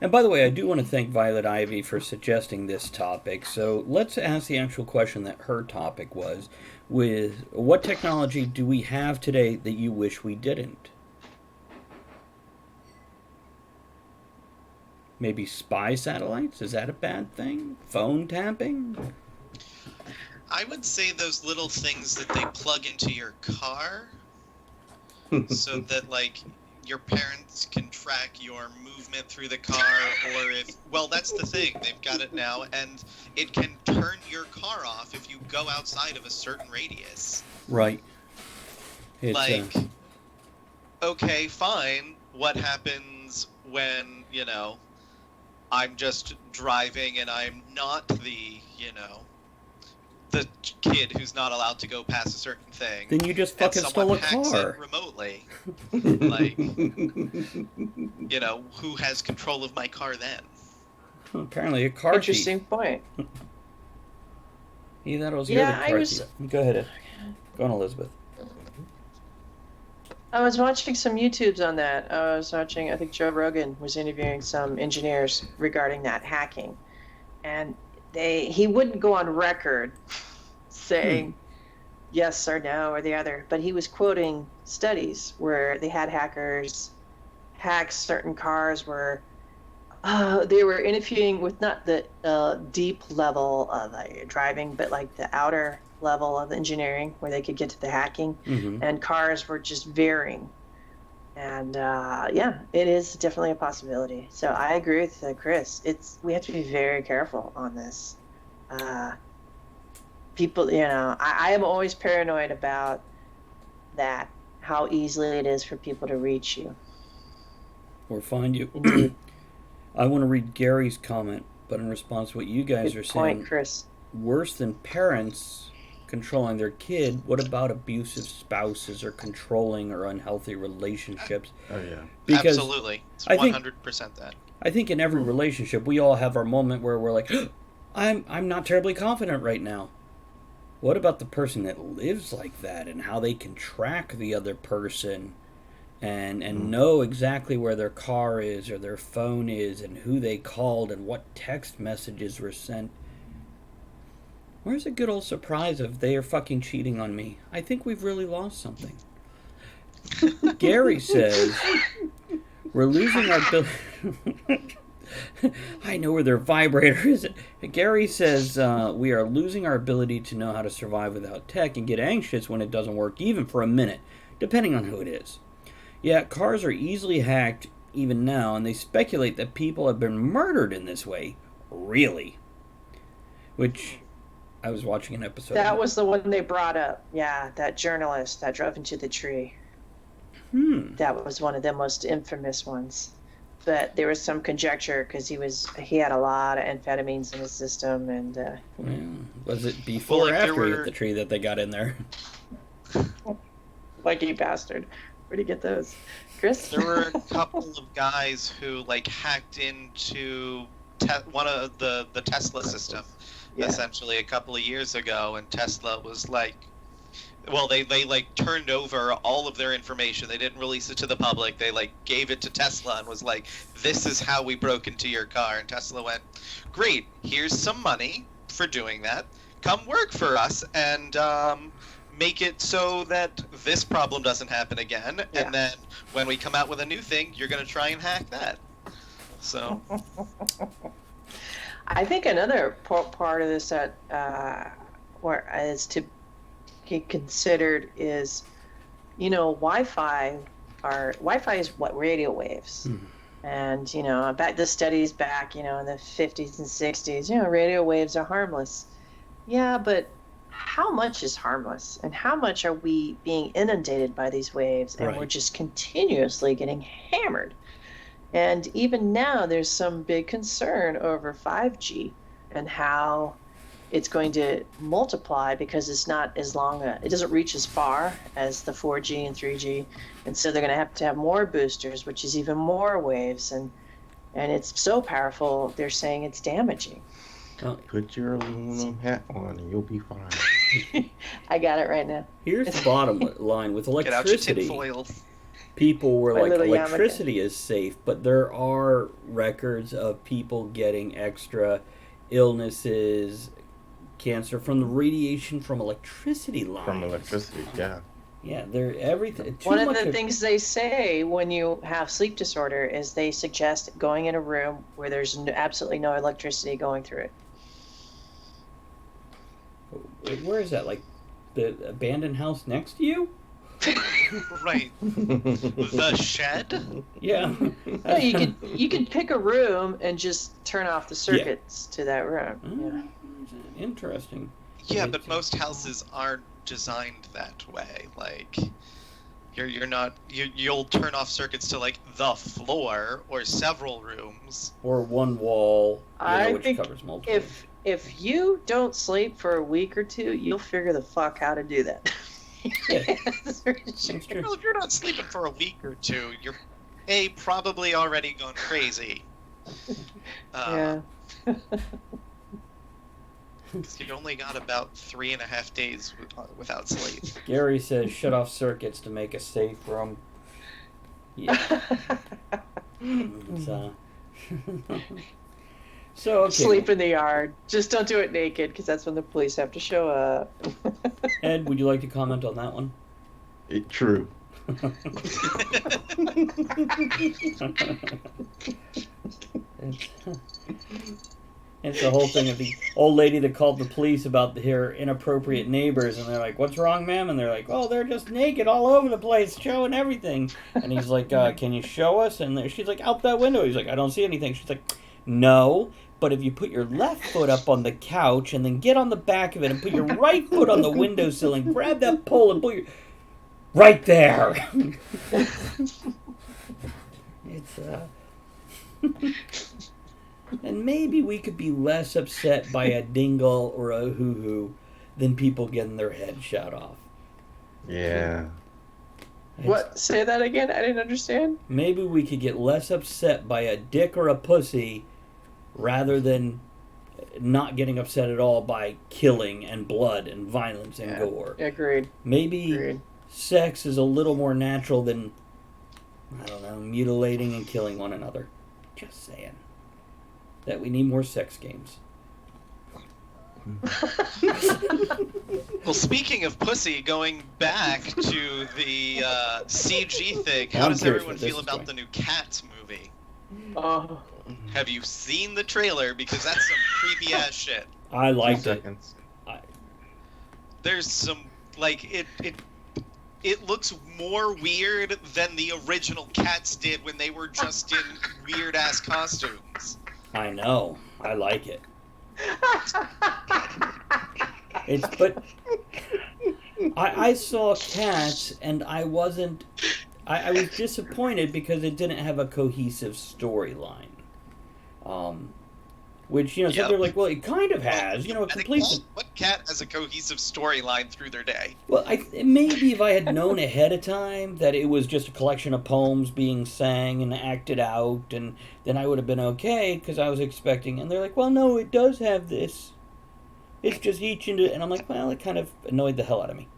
And by the way, I do want to thank Violet Ivy for suggesting this topic. So let's ask the actual question that her topic was, with what technology do we have today that you wish we didn't? Maybe spy satellites? Is that a bad thing? Phone tapping? I would say those little things that they plug into your car so that, like, your parents can track your movement through the car, or if, well, that's the thing, they've got it now, and it can turn your car off if you go outside of a certain radius. Right. It's, Like, okay, fine, what happens when, you know, I'm just driving and I'm not the, you know, the kid who's not allowed to go past a certain thing. then you just And fucking someone stole a hacks car. it remotely. Like, you know, who has control of my car then? Apparently a car Interesting thief. point. He thought it was Yeah, the I car was- thief. Go ahead, Ed. Go on, Elizabeth. I was watching some YouTubes on that. I was watching, I think Joe Rogan was interviewing some engineers regarding that hacking. And he wouldn't go on record saying yes or no or the other, but he was quoting studies where they had hackers hack certain cars where they were interviewing with not the deep level of driving, but like the outer level of engineering where they could get to the hacking, and cars were just veering. And yeah, it is definitely a possibility. So I agree with Chris. We have to be very careful on this. People, you know, I am always paranoid about that, how easily it is for people to reach you. Or find you. Indeed. I want to read Gary's comment, but in response to what you guys Good are point, saying, Chris. worse than parents controlling their kid, what about abusive spouses or controlling or unhealthy relationships? Oh, yeah. Because Absolutely. It's I think- 100% that. I think in every relationship we all have our moment where we're like, I'm not terribly confident right now. What about the person that lives like that and how they can track the other person and know exactly where their car is or their phone is and who they called and what text messages were sent? Where's the good old surprise of they are fucking cheating on me? I think we've really lost something. Gary says, we're losing our I know where their vibrator is. Gary says we are losing our ability to know how to survive without tech and get anxious when it doesn't work even for a minute, depending on who it is. Yeah, cars are easily hacked even now, and they speculate that people have been murdered in this way. Really? Which, I was watching an episode. That was the one they brought up. Yeah, that journalist that drove into the tree. That was one of the most infamous ones. But there was some conjecture because he had a lot of amphetamines in his system, and Was it before Well, or like, after there he were- hit the tree that they got in there? lucky bastard. Where'd he get those, Chris? There were a couple of guys who, like, hacked into one of the Tesla system, Yeah. essentially, a couple of years ago, and Tesla was like, well, they like turned over all of their information. They didn't release it to the public. They like gave it to Tesla and was like, "This is how we broke into your car." And Tesla went, "Great, here's some money for doing that. Come work for us and make it so that this problem doesn't happen again. Yeah. And then when we come out with a new thing, you're gonna try and hack that." So I think another part of this that where is to be considered is, you know, Wi-Fi is what, radio waves. And, you know, the studies back, you know, in the 50s and 60s, you know, radio waves are harmless. Yeah, but how much is harmless? And how much are we being inundated by these waves? And we're Right. just continuously getting hammered. And even now, there's some big concern over 5G and how it's going to multiply because it's not as long it doesn't reach as far as the 4G and 3G, and so they're going to have more boosters, which is even more waves, and it's so powerful they're saying it's damaging. Put your aluminum hat on and you'll be fine. I got it right now. Here's the bottom line with Get out your electricity. tinfoil. People were My like, little electricity is safe, but there are records of people getting extra illnesses, cancer from the radiation from electricity lines. From electricity, yeah. Yeah, they're everything. One of the things they say when you have sleep disorder is they suggest going in a room where there's absolutely no electricity going through it. Where is that? Like the abandoned house next to you? Right. The shed? Yeah. No, you could pick a room and just turn off the circuits to that room. Interesting. Yeah, but most houses aren't designed that way. Like, you'll turn off circuits to like the floor or several rooms Or one wall, I which think covers multiple. If you don't sleep for a week or two, you'll figure the fuck how to do that. Yeah. That's for sure. That's true. Well, if you're not sleeping for a week or two, you're probably already gone crazy. Yeah. Because you only got about 3.5 days without sleep. Gary says shut off circuits to make a safe room. Yeah. It's, so, okay. Sleep in the yard. Just don't do it naked, because that's when the police have to show up. Ed, would you like to comment on that one? True. It's the whole thing of the old lady that called the police about her inappropriate neighbors, and they're like, "What's wrong, ma'am?" And they're like, "Oh, they're just naked all over the place, showing everything." And he's like, "Can you show us?" And she's like, "Out that window." He's like, "I don't see anything." She's like, "No, but if you put your left foot up on the couch and then get on the back of it and put your right foot on the windowsill and grab that pole and put your right there." It's and maybe we could be less upset by a dingle or a hoo-hoo than people getting their head shot off. Yeah. What? Say that again? I didn't understand. Maybe we could get less upset by a dick or a pussy rather than not getting upset at all by killing and blood and violence and gore. Agreed. Maybe Agreed. sex is a little more natural than, I don't know, mutilating and killing one another. Just saying. That we need more sex games. Well, speaking of pussy, going back to the CG thing, how does everyone feel about the new Cats movie? Oh. Have you seen the trailer? Because that's some creepy ass shit. I liked it. Seconds. There's some like it looks more weird than the original Cats did when they were just in weird ass costumes. I know. I like it. But I saw Cats and I wasn't. I was disappointed because it didn't have a cohesive storyline. Which, some people are like, well, it kind of has. It completes. What cat has a cohesive storyline through their day? Well, maybe if I had known ahead of time that it was just a collection of poems being sang and acted out, and then I would have been okay, because I was expecting. And they're like, well, no, it does have this. It's just each into. And I'm like, well, it kind of annoyed the hell out of me.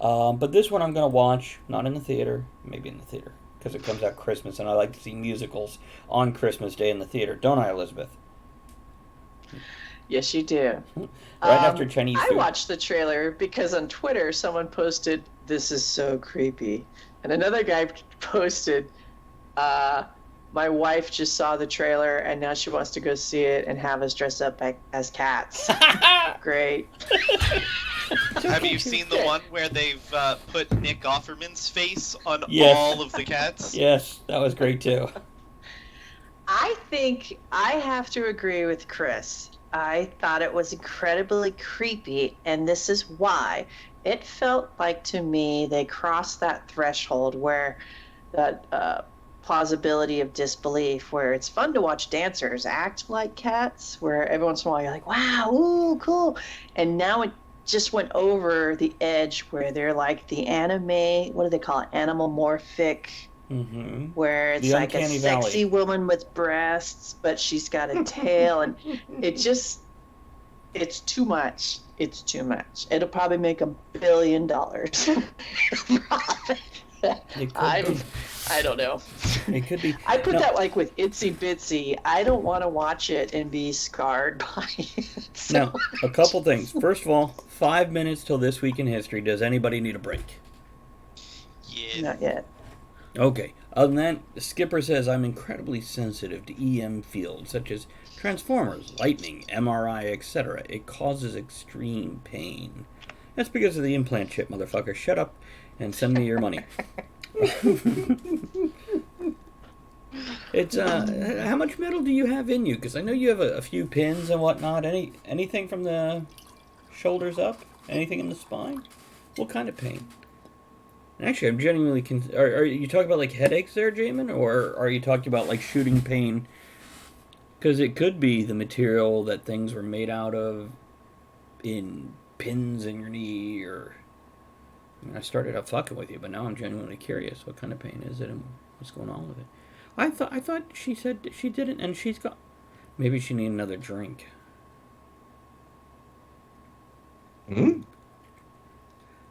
But this one I'm going to watch, not in the theater, maybe in the theater, because it comes out Christmas, and I like to see musicals on Christmas Day in the theater. Don't I, Elizabeth? Yes, you do. Right after Chinese food. I watched the trailer because on Twitter someone posted, "This is so creepy," and another guy posted, "My wife just saw the trailer and now she wants to go see it and have us dress up as cats." Great. Have you seen the one where they've put Nick Offerman's face on Yes. all of the cats? Yes, that was great too. I think I have to agree with Chris. I thought it was incredibly creepy, and this is why. It felt like to me they crossed that threshold where that plausibility of disbelief, where it's fun to watch dancers act like cats, where every once in a while you're like, wow, ooh, cool. And now it just went over the edge where they're like the anime, what do they call it? Animalmorphic, where it's The like a Uncanny sexy Valley. woman with breasts, but she's got a tail. And it's too much. It's too much. It'll probably make $1 billion profit. It could be. I don't know. It could be. I put No. that like with Itsy Bitsy. I don't want to watch it and be scarred by it. So, Now, a couple things. First of all, 5 minutes till This Week in History. Does anybody need a break? Yeah. not yet. Okay. Other than that, the skipper says I'm incredibly sensitive to EM fields such as transformers, lightning, MRI, etc. It causes extreme pain. That's because of the implant chip, motherfucker. Shut up and send me your money. It's how much metal do you have in you? Because I know you have a few pins and whatnot. Anything from the shoulders up? Anything in the spine? What kind of pain? Actually, I'm genuinely are you talking about like headaches there, Jamin, or are you talking about like shooting pain? Because it could be the material that things were made out of, in pins in your knee, or I started out fucking with you, but now I'm genuinely curious. What kind of pain is it, and what's going on with it? I thought she said that she didn't, and she's got. Maybe she needed another drink.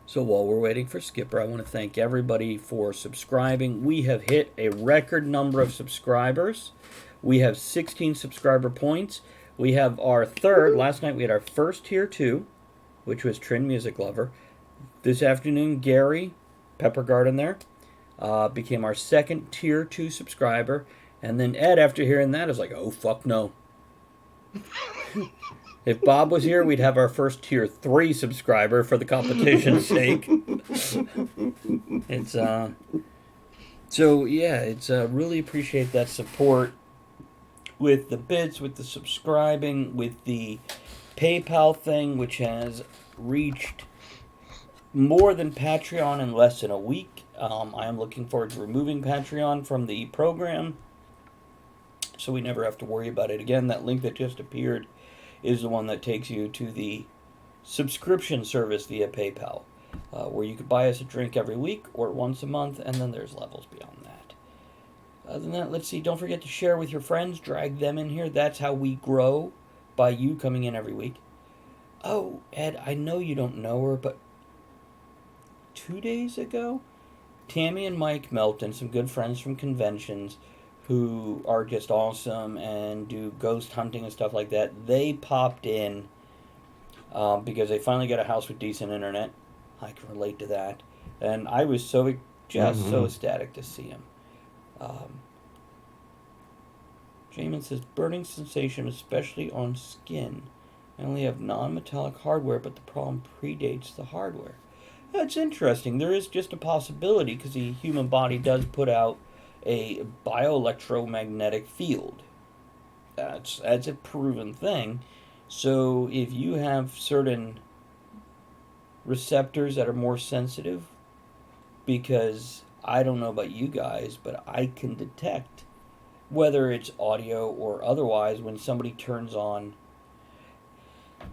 So while we're waiting for Skipper, I want to thank everybody for subscribing. We have hit a record number of subscribers. We have 16 subscriber points. We have our third. Last night we had our first tier 2, which was Trin Music Lover. This afternoon, Gary, Pepper Garden there, became our second tier 2 subscriber. And then Ed, after hearing that, is like, oh, fuck no. If Bob was here, we'd have our first tier 3 subscriber for the competition's sake. It's so yeah, it's really appreciate that support with the bits, with the subscribing, with the PayPal thing, which has reached more than Patreon in less than a week. I am looking forward to removing Patreon from the program, so we never have to worry about it again. That link that just appeared is the one that takes you to the subscription service via PayPal, where you could buy us a drink every week or once a month, and then there's levels beyond that. Other than that, let's see, don't forget to share with your friends, drag them in here. That's how we grow, by you coming in every week. Oh, Ed, I know you don't know her, but 2 days ago, Tammy and Mike Melton, some good friends from conventions, who are just awesome and do ghost hunting and stuff like that, they popped in because they finally got a house with decent internet. I can relate to that. And I was so ecstatic to see him. Jamin says, burning sensation, especially on skin. I only have non-metallic hardware, but the problem predates the hardware. That's interesting. There is just a possibility, because the human body does put out a bioelectromagnetic field. That's a proven thing. So if you have certain receptors that are more sensitive, because I don't know about you guys, but I can detect whether it's audio or otherwise when somebody turns on,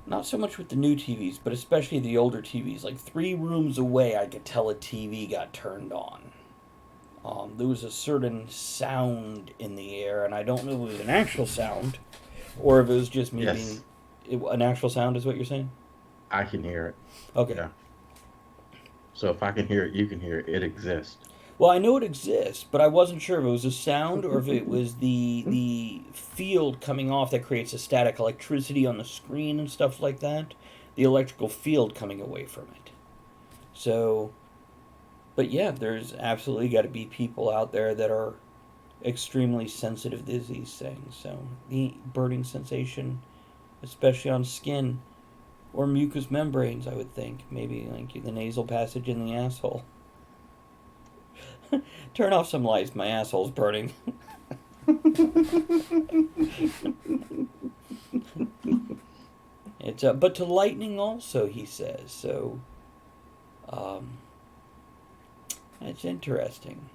not so much with the new TVs, but especially the older TVs, like 3 rooms away I could tell a TV got turned on. There was a certain sound in the air, and I don't know if it was an actual sound, or if it was just me being... An actual sound is what you're saying? I can hear it. Okay. Yeah. So if I can hear it, you can hear it. It exists. Well, I know it exists, but I wasn't sure if it was a sound or if it was the field coming off that creates a static electricity on the screen and stuff like that. The electrical field coming away from it. So... But yeah, there's absolutely got to be people out there that are extremely sensitive to these things. So the burning sensation, especially on skin or mucous membranes, I would think. Maybe like the nasal passage in the asshole. Turn off some lights, my asshole's burning. It's but to lightning also, he says. So that's interesting.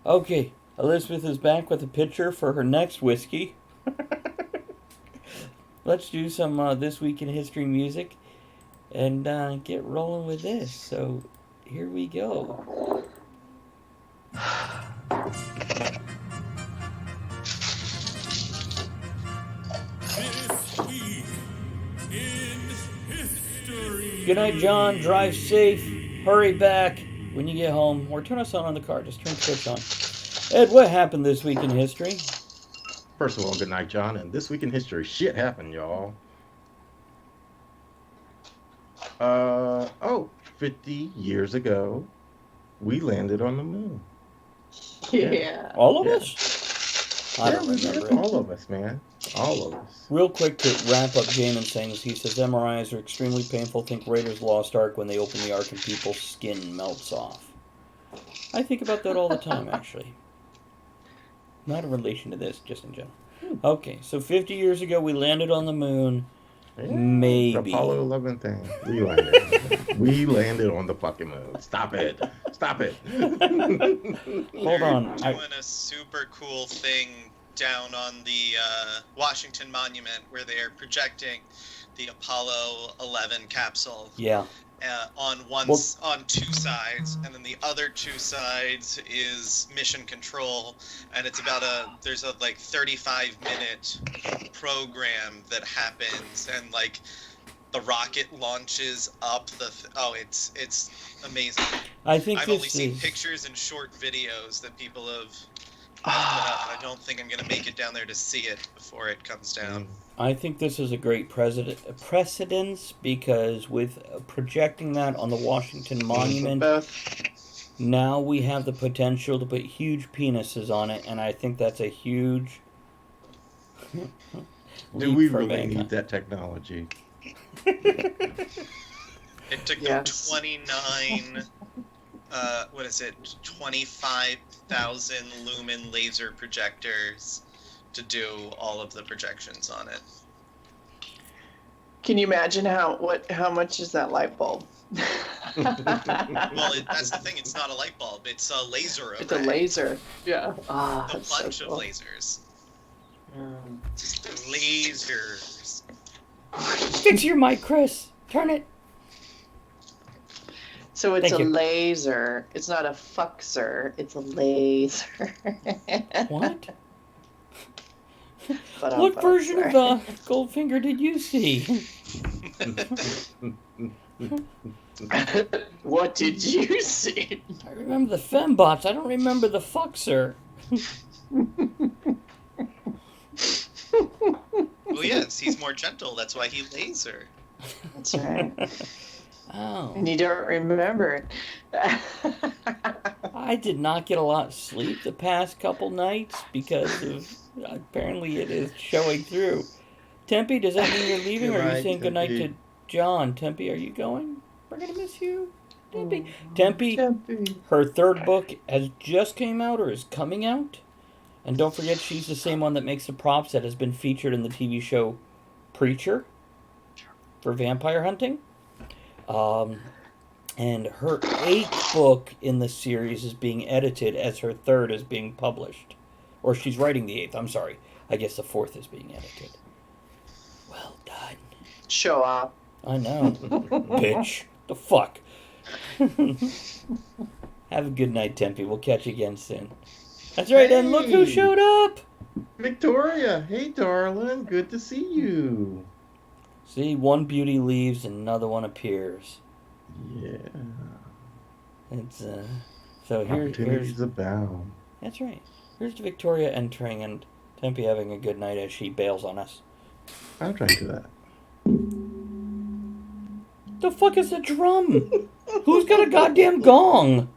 Okay, Elizabeth is back with a pitcher for her next whiskey. Let's do some This Week in History music and get rolling with this. So, here we go. This week in history. Good night, John. Drive safe. Hurry back when you get home. Or turn us on the car. Just turn the switch on. Ed, what happened this week in history? First of all, good night, John. And this week in history, shit happened, y'all. 50 years ago, we landed on the moon. Yeah. All of Yeah. us? I don't we did. remember it. All of us, man. All of us. Real quick to wrap up Jamin's things, he says MRIs are extremely painful. Think Raiders Lost Ark when they open the Ark and people's skin melts off. I think about that all the time, actually. Not in relation to this, just in general. Okay, so 50 years ago we landed on the moon. Yeah, Maybe. the Apollo 11 thing. We landed. We landed on the fucking moon. Stop it. Stop it. Hold on. They're doing a super cool thing down on the Washington Monument where they're projecting the Apollo 11 capsule Yeah. on two sides, and then the other two sides is mission control, and it's about there's a like 35-minute program that happens, and like the rocket launches up it's amazing. I think I've this only seen is... pictures and short videos that people have put up. I don't think I'm gonna make it down there to see it before it comes down. I think this is a great precedence because with projecting that on the Washington Monument, Both. now we have the potential to put huge penises on it, and I think that's a huge Do leap we for really mankind. need that technology? It took them Yes. 25,000 lumen laser projectors to do all of the projections on it. Can you imagine how much is that light bulb? Well, that's the thing. It's not a light bulb. It's a laser array. It's a laser. Yeah. Ah, A that's so bunch cool. of lasers. Just lasers. Fix your mic, Chris. Turn it. So it's Thank a you. laser. It's not a fuxer. It's a laser. What? But What version of Goldfinger did you see? What did you see? I remember the fembots. I don't remember the fuxer. Well, yes, he's more gentle. That's why he laser. That's right. Oh. And you don't remember it. I did not get a lot of sleep the past couple nights because of apparently it is showing through. Tempe, does that mean you're leaving or are you Goodnight, saying goodnight to Tempe. John? Tempe, are you going? We're gonna miss you. Tempe. Tempe, Tempe. her third book has just came out or is coming out. And don't forget she's the same one that makes the props that has been featured in the TV show Preacher for vampire hunting. And her 8th book in the series is being edited as her 3rd is being published. Or she's writing the 8th, I'm sorry. I guess the 4th is being edited. Well done. Show off. I know. Bitch. The fuck? Have a good night, Tempe. We'll catch you again soon. That's right, and look who Hey. showed up! Victoria, hey darling, good to see you. See, one beauty leaves and another one appears. Yeah. It's, so here's... Opportunities abound. That's right. Here's Victoria entering and Tempe having a good night as she bails on us. I'll try to that. The fuck is a drum? Who's got a goddamn gong?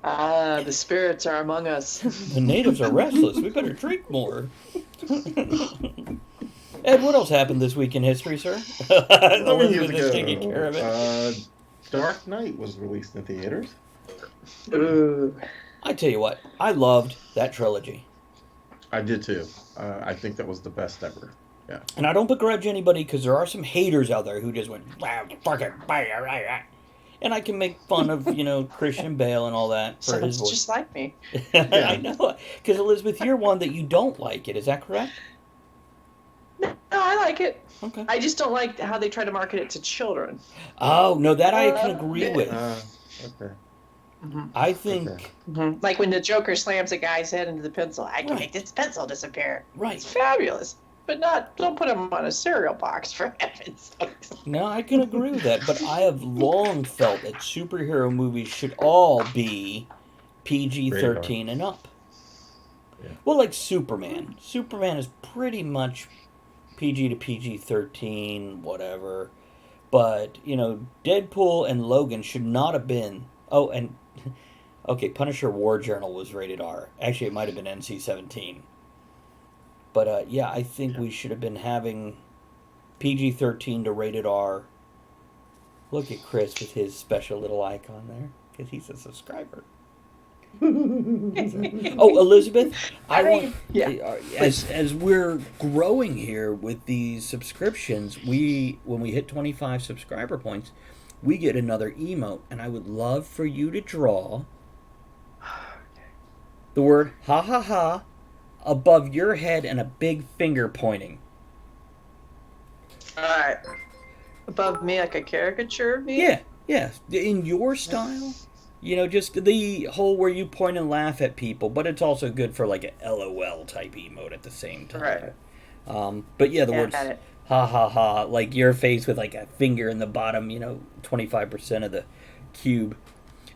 Ah, the spirits are among us. The natives are restless. We better drink more. Ed, what else happened this week in history, sir? Elizabeth is taking care of it. Dark Knight was released in theaters. Ooh. I tell you what, I loved that trilogy. I did too. I think that was the best ever. Yeah. And I don't begrudge anybody because there are some haters out there who just went, wow, fucking, And I can make fun of, Christian Bale and all that for his Sounds voice. just like me. I know. Because, Elizabeth, you're one that you don't like it. Is that correct? No, I like it. Okay. I just don't like how they try to market it to children. Oh, no, that I can agree with. Okay. I think... Okay. Like when the Joker slams a guy's head into the pencil, I can Right. make this pencil disappear. Right. It's fabulous. But don't put him on a cereal box, for heaven's sakes. No, I can agree with that. But I have long felt that superhero movies should all be PG-13 and up. Yeah. Well, like Superman. Superman is pretty much PG to PG-13, whatever. But, Deadpool and Logan should not have been... Oh, and... Okay, Punisher War Journal was rated R. Actually, it might have been NC-17. But, yeah, I think we should have been having PG-13 to rated R. Look at Chris with his special little icon there. Because he's a subscriber. Oh, Elizabeth, as we're growing here with these subscriptions, when we hit 25 subscriber points, we get another emote, and I would love for you to draw the word ha ha ha above your head and a big finger pointing. Alright. Above me, like a caricature of me? Yeah, in your style. Just the whole where you point and laugh at people, but it's also good for like a LOL type emote at the same time. Right. But yeah, the words got it. ha ha ha, like your face with like a finger in the bottom, 25% of the cube.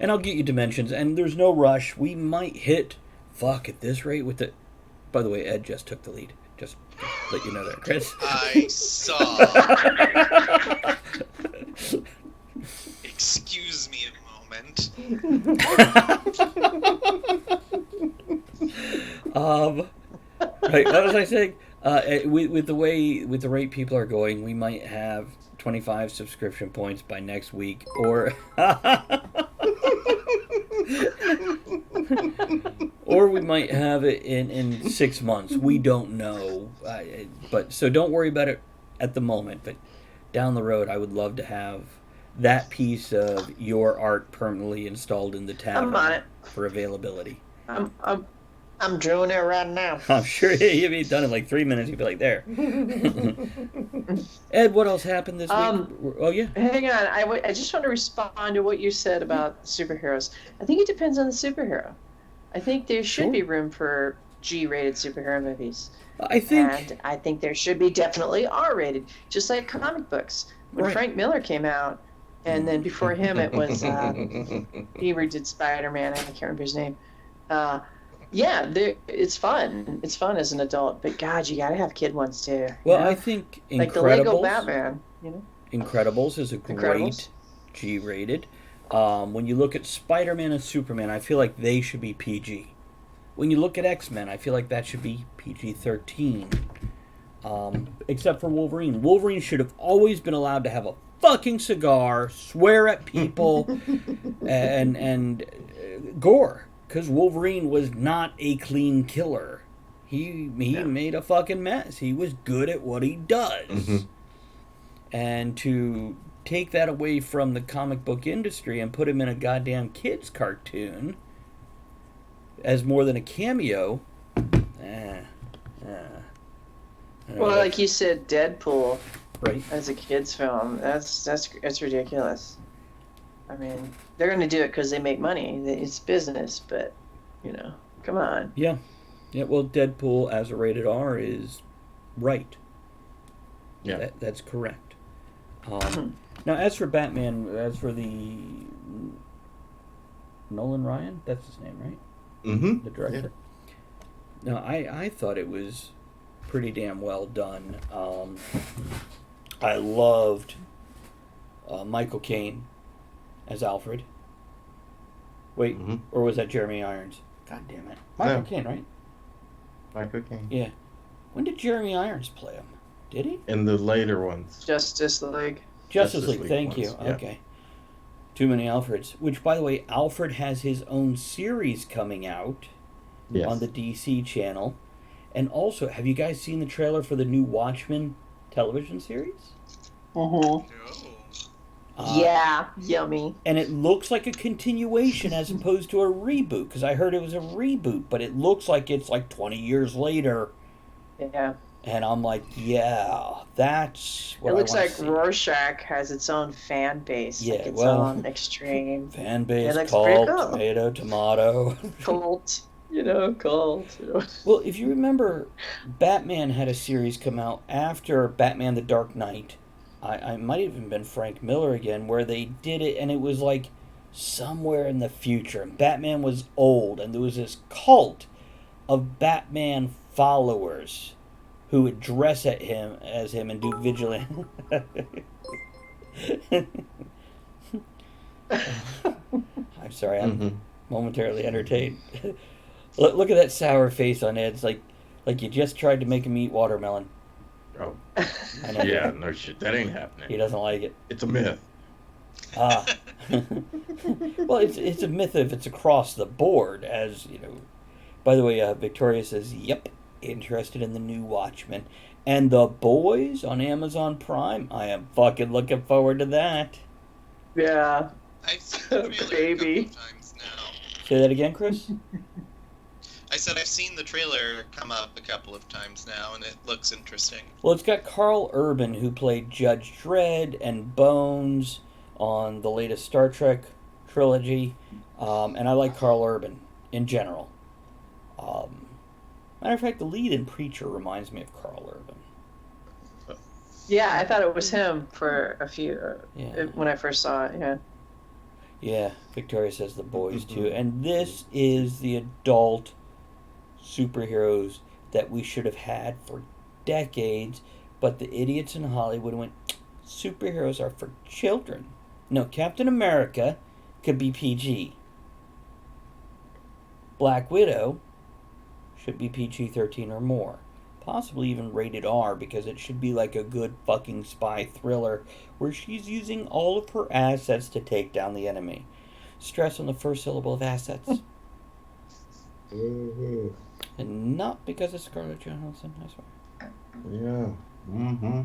And I'll get you dimensions, and there's no rush. We might hit, at this rate with the... By the way, Ed just took the lead. Just to let you know that, Chris. I saw. Excuse me a moment. Right, what was I saying? With the rate people are going, we might have 25 subscription points by next week, or or we might have it in 6 months. We don't know, but so don't worry about it at the moment. But down the road, I would love to have that piece of your art permanently installed in the Tavern I'm on it. for availability. I'm drawing it right now. I'm sure if he'd done it in like 3 minutes, he'd be like, there. Ed, what else happened this week? Oh, yeah. Hang on. I just want to respond to what you said about superheroes. I think it depends on the superhero. I think there should be room for G-rated superhero movies. And I think there should be definitely R-rated, just like comic books. When Frank Miller came out, and then before him it was, he redid Spider-Man, I can't remember his name. Yeah, it's fun. It's fun as an adult, but God, you gotta have kid ones too. Well, I think Incredibles, like the Lego Batman. Incredibles is a great G-rated. When you look at Spider-Man and Superman, I feel like they should be PG. When you look at X-Men, I feel like that should be PG-13. Except for Wolverine. Wolverine should have always been allowed to have a fucking cigar, swear at people, and gore. Because Wolverine was not a clean killer. He made a fucking mess. He was good at what he does. Mm-hmm. And to take that away from the comic book industry and put him in a goddamn kid's cartoon as more than a cameo... Well, like you said, Deadpool, right? As a kid's film, that's ridiculous. I mean, they're going to do it because they make money. It's business, but, come on. Yeah. Well, Deadpool as a rated R is right. Yeah. That's correct. Now, as for Batman, as for the Nolan Ryan, that's his name, right? Mm-hmm. The director. Yeah. No, I thought it was pretty damn well done. I loved Michael Caine as Alfred. Wait, or was that Jeremy Irons? God damn it. Michael Caine, right? Michael Caine. Yeah. When did Jeremy Irons play him? Did he? In the later ones. Justice League. Justice League, thank ones, you. Yeah. Okay. Too many Alfreds. Which, by the way, Alfred has his own series coming out on the DC channel. And also, have you guys seen the trailer for the new Watchmen television series? Mm-hmm. No. Yeah, yummy. And it looks like a continuation as opposed to a reboot, because I heard it was a reboot, but it looks like it's like 20 years later. Yeah. And I'm like, yeah, that's what It I looks want like to see. Rorschach has its own fan base, Yeah, like its well, own extreme. fan It base, looks pretty cult, cool. tomato. Cult, cult. Well, if you remember, Batman had a series come out after Batman the Dark Knight. I might have even been Frank Miller again, where they did it, and it was like somewhere in the future. And Batman was old, and there was this cult of Batman followers who would dress at him as him and do vigilante. I'm sorry, I'm momentarily entertained. Look at that sour face on Ed's, like you just tried to make him eat watermelon. Oh, I know. yeah, no shit. That ain't He happening. doesn't like it. It's a myth. Ah. Well, it's a myth if it's across the board, as you know. By the way, Victoria says, "Yep, interested in the new Watchmen and The Boys on Amazon Prime. I am fucking looking forward to that." Yeah. I've seen the trailer Baby. a couple of times now. Say that again, Chris. I said I've seen the trailer come up a couple of times now, and it looks interesting. Well, it's got Carl Urban, who played Judge Dredd and Bones on the latest Star Trek trilogy, and I like Carl Urban in general. Matter of fact, the lead in Preacher reminds me of Carl Urban. Yeah, I thought it was him for a few Yeah. when I first saw it. Yeah. Yeah, Victoria says The Boys too, and this is the adult superheroes that we should have had for decades, but the idiots in Hollywood went, superheroes are for children. No, Captain America could be PG. Black Widow should be PG-13 or more. Possibly even rated R, because it should be like a good fucking spy thriller where she's using all of her assets to take down the enemy. Stress on the first syllable of assets. And not because of Scarlett Johansson, I swear. Yeah. Mm-hmm.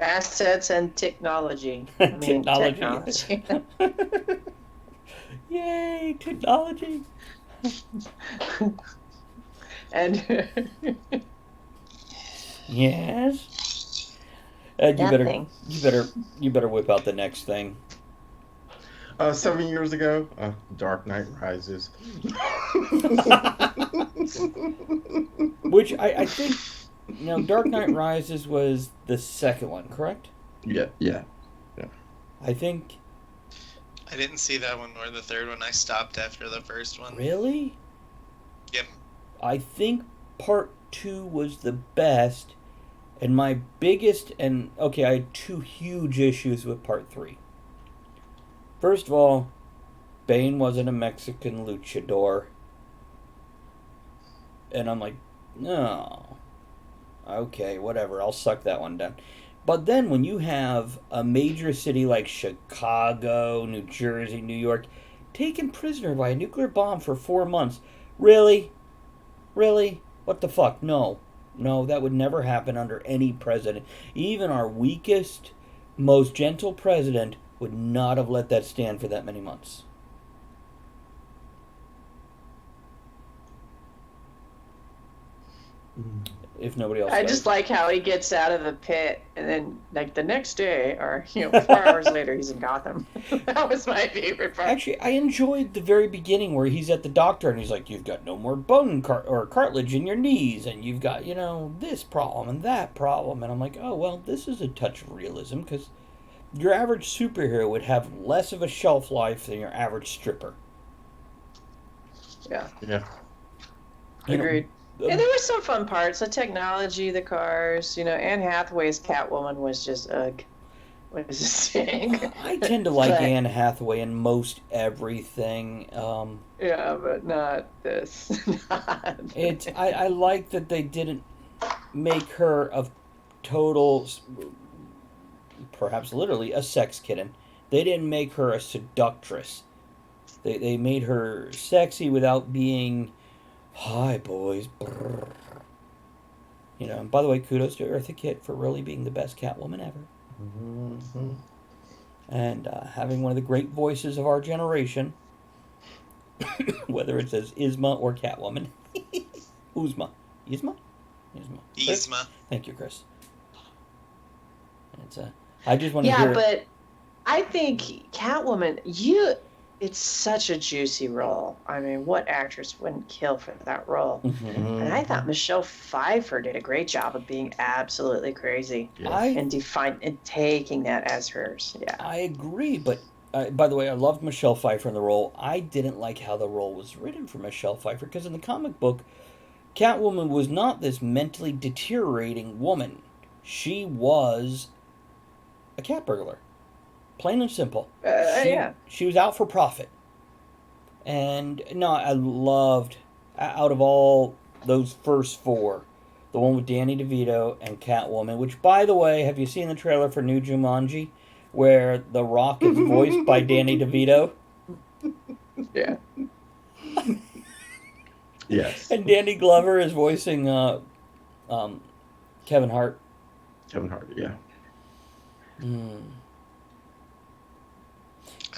Assets and technology. I mean, Technology. Yay, technology. And Yes. And Nothing. you better whip out the next thing. 7 years ago, Dark Knight Rises. Which I think, Dark Knight Rises was the second one, correct? Yeah. I think. I didn't see that one nor the third one. I stopped after the first one. Really? Yep. I think part 2 was the best, and my biggest, I had 2 huge issues with part 3. First of all, Bane wasn't a Mexican luchador. And I'm like, no. Okay, whatever, I'll suck that one down. But then when you have a major city like Chicago, New Jersey, New York, taken prisoner by a nuclear bomb for 4 months, really? Really? What the fuck? No. No, that would never happen under any president. Even our weakest, most gentle president would not have let that stand for that many months. If nobody else I does. just like how he gets out of the pit and then, like, the next day or 4 hours later, he's in Gotham. That was my favorite part. Actually, I enjoyed the very beginning where he's at the doctor and he's like, you've got no more bone or cartilage in your knees, and you've got, this problem and that problem. And I'm like, oh, well, this is a touch of realism, because your average superhero would have less of a shelf life than your average stripper. Yeah, Yeah. agreed. And there were some fun parts. The technology, the cars. Anne Hathaway's Catwoman was just was just sick. I tend to like But- Anne Hathaway in most everything. Yeah, but not this. I like that they didn't make her a total, perhaps literally, a sex kitten. They didn't make her a seductress. They made her sexy without being, hi boys. Brrr. And by the way, kudos to Eartha Kitt for really being the best Catwoman ever. Mm-hmm. and having one of the great voices of our generation, whether it's as Isma or Catwoman. Uzma. Isma? Chris? Yzma. Thank you, Chris. It's I just want to Yeah, hear. but I think Catwoman, it's such a juicy role. I mean, what actress wouldn't kill for that role? Mhm. And I thought Michelle Pfeiffer did a great job of being absolutely crazy Yes. and taking that as hers. Yeah. I agree, but by the way, I loved Michelle Pfeiffer in the role. I didn't like how the role was written for Michelle Pfeiffer because in the comic book, Catwoman was not this mentally deteriorating woman. She was a cat burglar, plain and simple. Yeah. She was out for profit. And no, I loved, out of all those first four, the one with Danny DeVito and Catwoman, which, by the way, have you seen the trailer for New Jumanji, where The Rock is voiced by Danny DeVito? Yeah. Yes. And Danny Glover is voicing Kevin Hart. Kevin Hart. Yeah.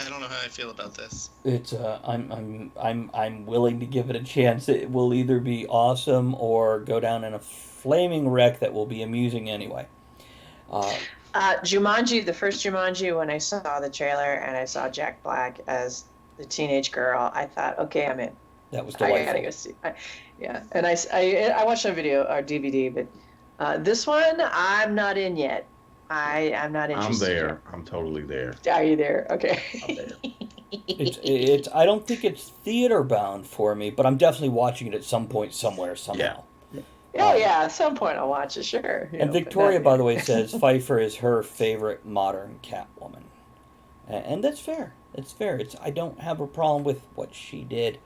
I don't know how I feel about this. It's I'm willing to give it a chance. It will either be awesome or go down in a flaming wreck that will be amusing anyway. Jumanji, the first Jumanji, when I saw the trailer and I saw Jack Black as the teenage girl, I thought, okay, I'm in. That was I delightful. gotta go see. Yeah, and I watched on video or DVD, but this one I'm not in yet. I'm not I'm interested. there. I'm totally there. Are you there? Okay. I'm there. It's I don't think it's theater bound for me, but I'm definitely watching it at some point, somewhere, somehow. Oh yeah, at some point I'll watch it, sure. And Victoria, by the way, says Pfeiffer is her favorite modern Catwoman, and that's fair. It's fair. I don't have a problem with what she did.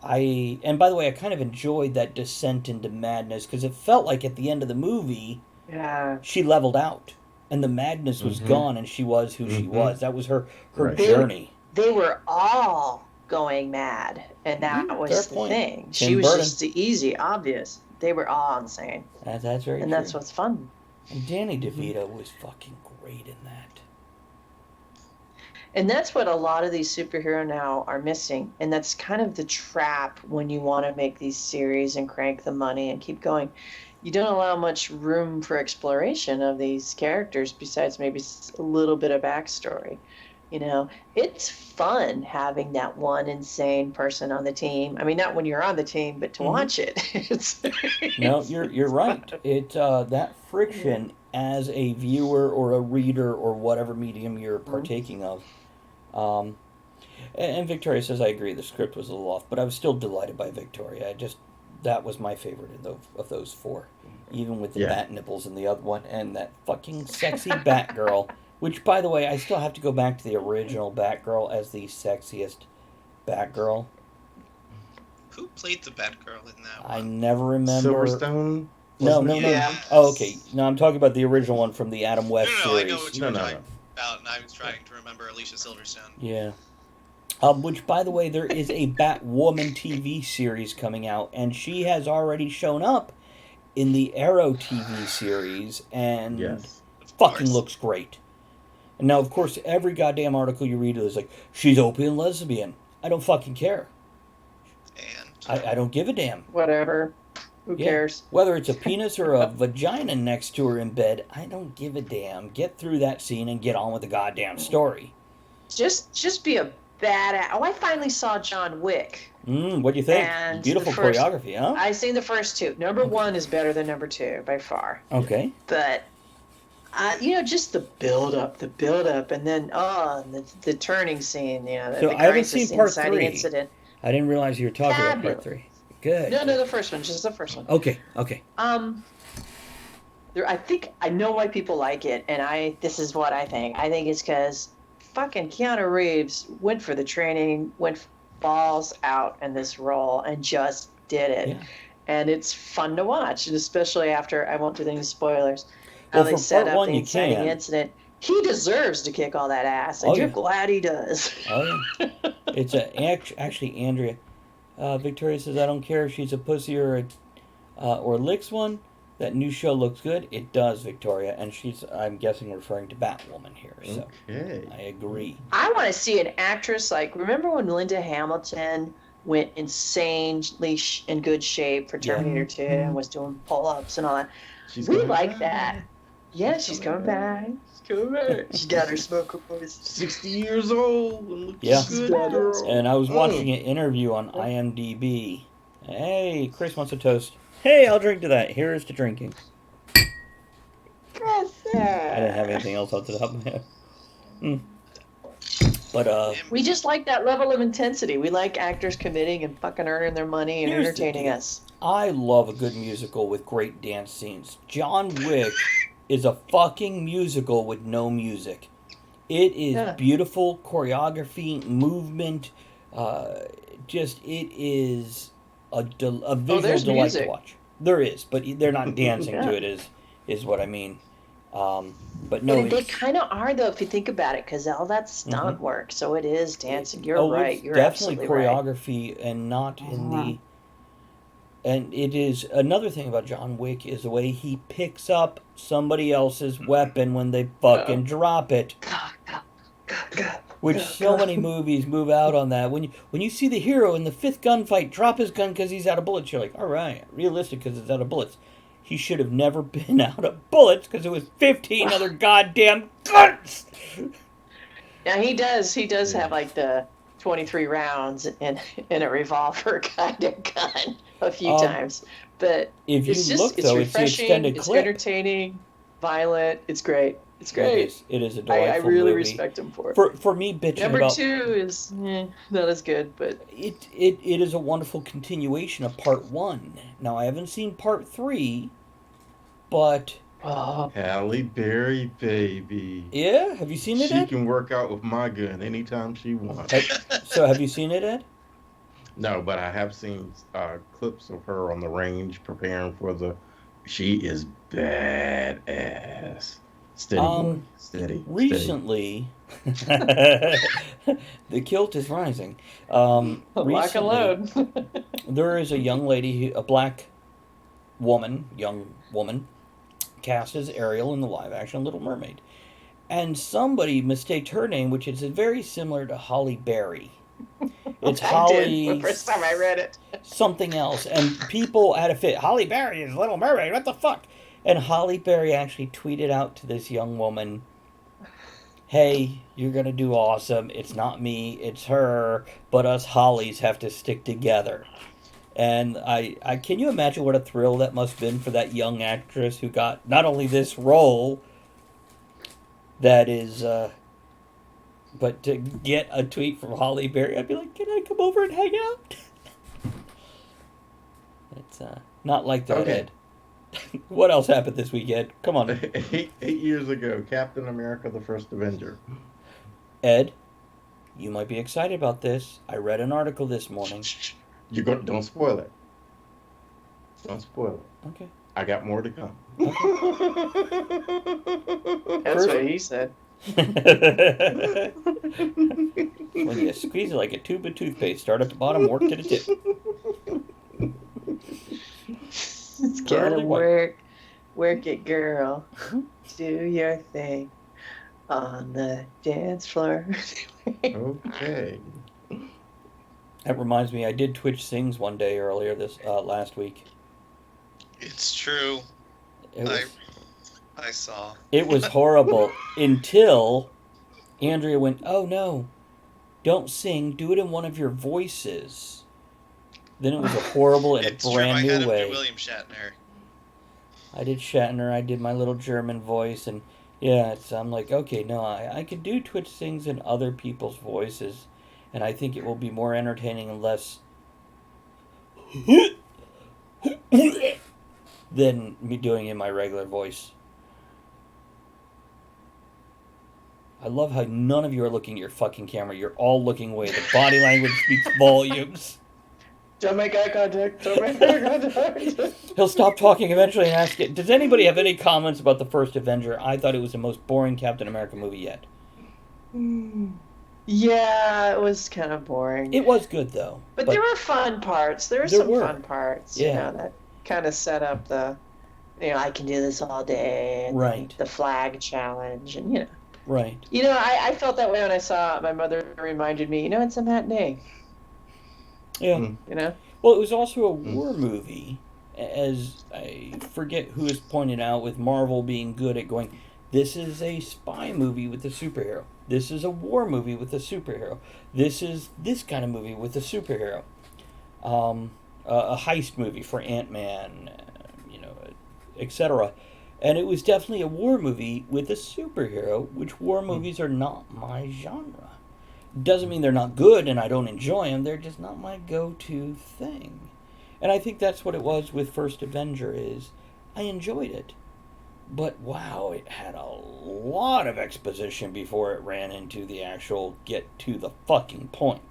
And by the way, I kind of enjoyed that descent into madness because it felt like at the end of the movie, Yeah. she leveled out, and the madness was gone, and she was who she was. That was her Right. journey. They were all going mad, and that fair was the point. thing. Tim She was Burton. just the easy, obvious. They were all insane, That's very and true. that's what's fun. And Danny DeVito was fucking great in that. And that's what a lot of these superhero now are missing. And that's kind of the trap when you want to make these series and crank the money and keep going. You don't allow much room for exploration of these characters besides maybe a little bit of backstory. You know, it's fun having that one insane person on the team. I mean, not when you're on the team, but to watch it. It's No, you're right. It that friction as a viewer or a reader or whatever medium you're partaking of. And Victoria says, I agree, the script was a little off, but I was still delighted by Victoria. That was my favorite of those four. Even with the bat nipples in the other one, and that fucking sexy Batgirl, which, by the way, I still have to go back to the original Batgirl as the sexiest Batgirl. Who played the Batgirl in that one? I never remember. Silverstone? No. Yeah. Oh, okay. No, I'm talking about the original one from the Adam West No, I series. know what you were No. talking about, and I was trying to remember Alicia Silverstone. Yeah. Which, by the way, there is a Batwoman TV series coming out, and she has already shown up in the Arrow TV series, and Yes. fucking course. looks great. And now, of course, every goddamn article you read is like, she's open and lesbian. I don't fucking care. And I don't give a damn. whatever. Who cares? Whether it's a penis or a vagina next to her in bed, I don't give a damn. Get through that scene and get on with the goddamn story. Just be a badass. Oh, I finally saw John Wick. What do you think? And Beautiful the first- choreography, huh? I've seen the first two. Number one is better than number two by far. Okay. But just the build up, and then the turning scene. You know, So the I haven't crisis seen part inciting 3. incident. I didn't realize you were talking about part Fabulous. 3. Good. No, the first one, just the first one. Okay. I think I know why people like it, and this is what I think. I think it's because fucking Keanu Reeves went for the training, went balls out in this role, and just did it. Yeah. And it's fun to watch, and especially after I won't do any spoilers. Well, How they from set part up one, the you inciting can. incident. He deserves to kick all that ass, and Oh, you're yeah. glad he does. Oh, yeah. It's actually Andrea. Victoria says, I don't care if she's a pussy or licks one. That new show looks good. It does, Victoria, and she's, I'm guessing, referring to Batwoman here. So Okay. I agree. I want to see an actress like, remember when Linda Hamilton went insanely in good shape for Terminator 2 and was doing pull-ups and all that? She's We coming like back. that. Yeah, she's coming back. She's coming back. She's got her smoker voice. 60 years old and looking Yeah. good, girl. And I was watching an interview on IMDb. Hey, Chris wants a toast. Hey, I'll drink to that. Here's to drinking. I didn't have anything else off the top of my head. But, We just like that level of intensity. We like actors committing and fucking earning their money and Here's the entertaining deal. us. I love a good musical with great dance scenes. John Wick is a fucking musical with no music. It is beautiful choreography, movement. It is a visual there's delight music. to watch. There is, but they're not dancing to it. Is what I mean. But no, And they kind of are, though, if you think about it, because all that stunt work. So it is dancing. You're right. It's You're definitely absolutely right. choreography and not in the. And it is another thing about John Wick is the way he picks up somebody else's weapon when they fucking drop it. Which so many movies move out on that. When you see the hero in the fifth gunfight drop his gun because he's out of bullets, you're like, all right, realistic because it's out of bullets. He should have never been out of bullets because it was 15 other goddamn guns. Now he does have like the 23 rounds in a revolver kind of gun a few times, but if you it's look, it's though, it's the refreshing, extended it's clip. entertaining, violent. It's great. It's great. It is a delightful I really movie. respect him for it. For me, bitching Number about 2 is not as good, but it is a wonderful continuation of part 1. Now I haven't seen part 3, but Halle Berry, baby. yeah, have you seen it, She Ed? can work out with my gun anytime she wants. So have you seen it, Ed? No, but I have seen clips of her on the range preparing for the. She is badass. Steady, boy. Steady. Recently, the kilt is rising. lock and Recently, load. there is a young lady, a black young woman, cast as Ariel in the live-action Little Mermaid, and somebody mistaked her name, which is very similar to Holly Berry. It's Holly. The first time I read it. Something else, and people had a fit. Holly Berry is Little Mermaid. What the fuck? And Holly Berry actually tweeted out to this young woman, "Hey, you're gonna do awesome. It's not me, it's her. But us Hollies have to stick together." And I can you imagine what a thrill that must have been for that young actress who got not only this role, that is, but to get a tweet from Holly Berry, I'd be like, "Can I come over and hang out?" It's not like that, Okay. Ed. What else happened this weekend? Come on, 8 years ago, Captain America: The First Avenger. Ed. You might be excited about this. I read an article this morning. Don't spoil it. Don't spoil it. Okay. I got more to come. That's what he said. When you squeeze it like a tube of toothpaste, start at the bottom, work to the tip. It's gotta Girly white. work it, girl. Do your thing on the dance floor. Okay. That reminds me, I did Twitch Sings one day earlier this last week. It's true. I saw. It was horrible until Andrea went, "Oh no, don't sing. Do it in one of your voices." Then it was a horrible in a It's true. brand I new had him way. do William Shatner. I did Shatner. I did my little German voice, and yeah, I'm like, okay, no, I can do Twitch Sings in other people's voices, and I think it will be more entertaining and less than me doing it in my regular voice. I love how none of you are looking at your fucking camera. You're all looking away. The body language speaks volumes. Don't make eye contact. Don't make eye contact. He'll stop talking eventually and ask it, does anybody have any comments about the first Avenger? I thought it was the most boring Captain America movie yet. Yeah, it was kind of boring. It was good, though. But there were fun parts. There were some fun parts. Yeah. You know, that kind of set up the I can do this all day. And Right. the flag challenge, and Right. I felt that way when I saw my mother reminded me. It's a matinee. Yeah. Mm. Well, it was also a war movie, as I forget who has pointed out, with Marvel being good at going, this is a spy movie with a superhero. This is a war movie with a superhero. This is this kind of movie with a superhero. A heist movie for Ant-Man, etc. And it was definitely a war movie with a superhero, which war movies are not my genre. Doesn't mean they're not good and I don't enjoy them. They're just not my go-to thing. And I think that's what it was with First Avenger. Is I enjoyed it, but wow, it had a lot of exposition before it ran into the actual get to the fucking point.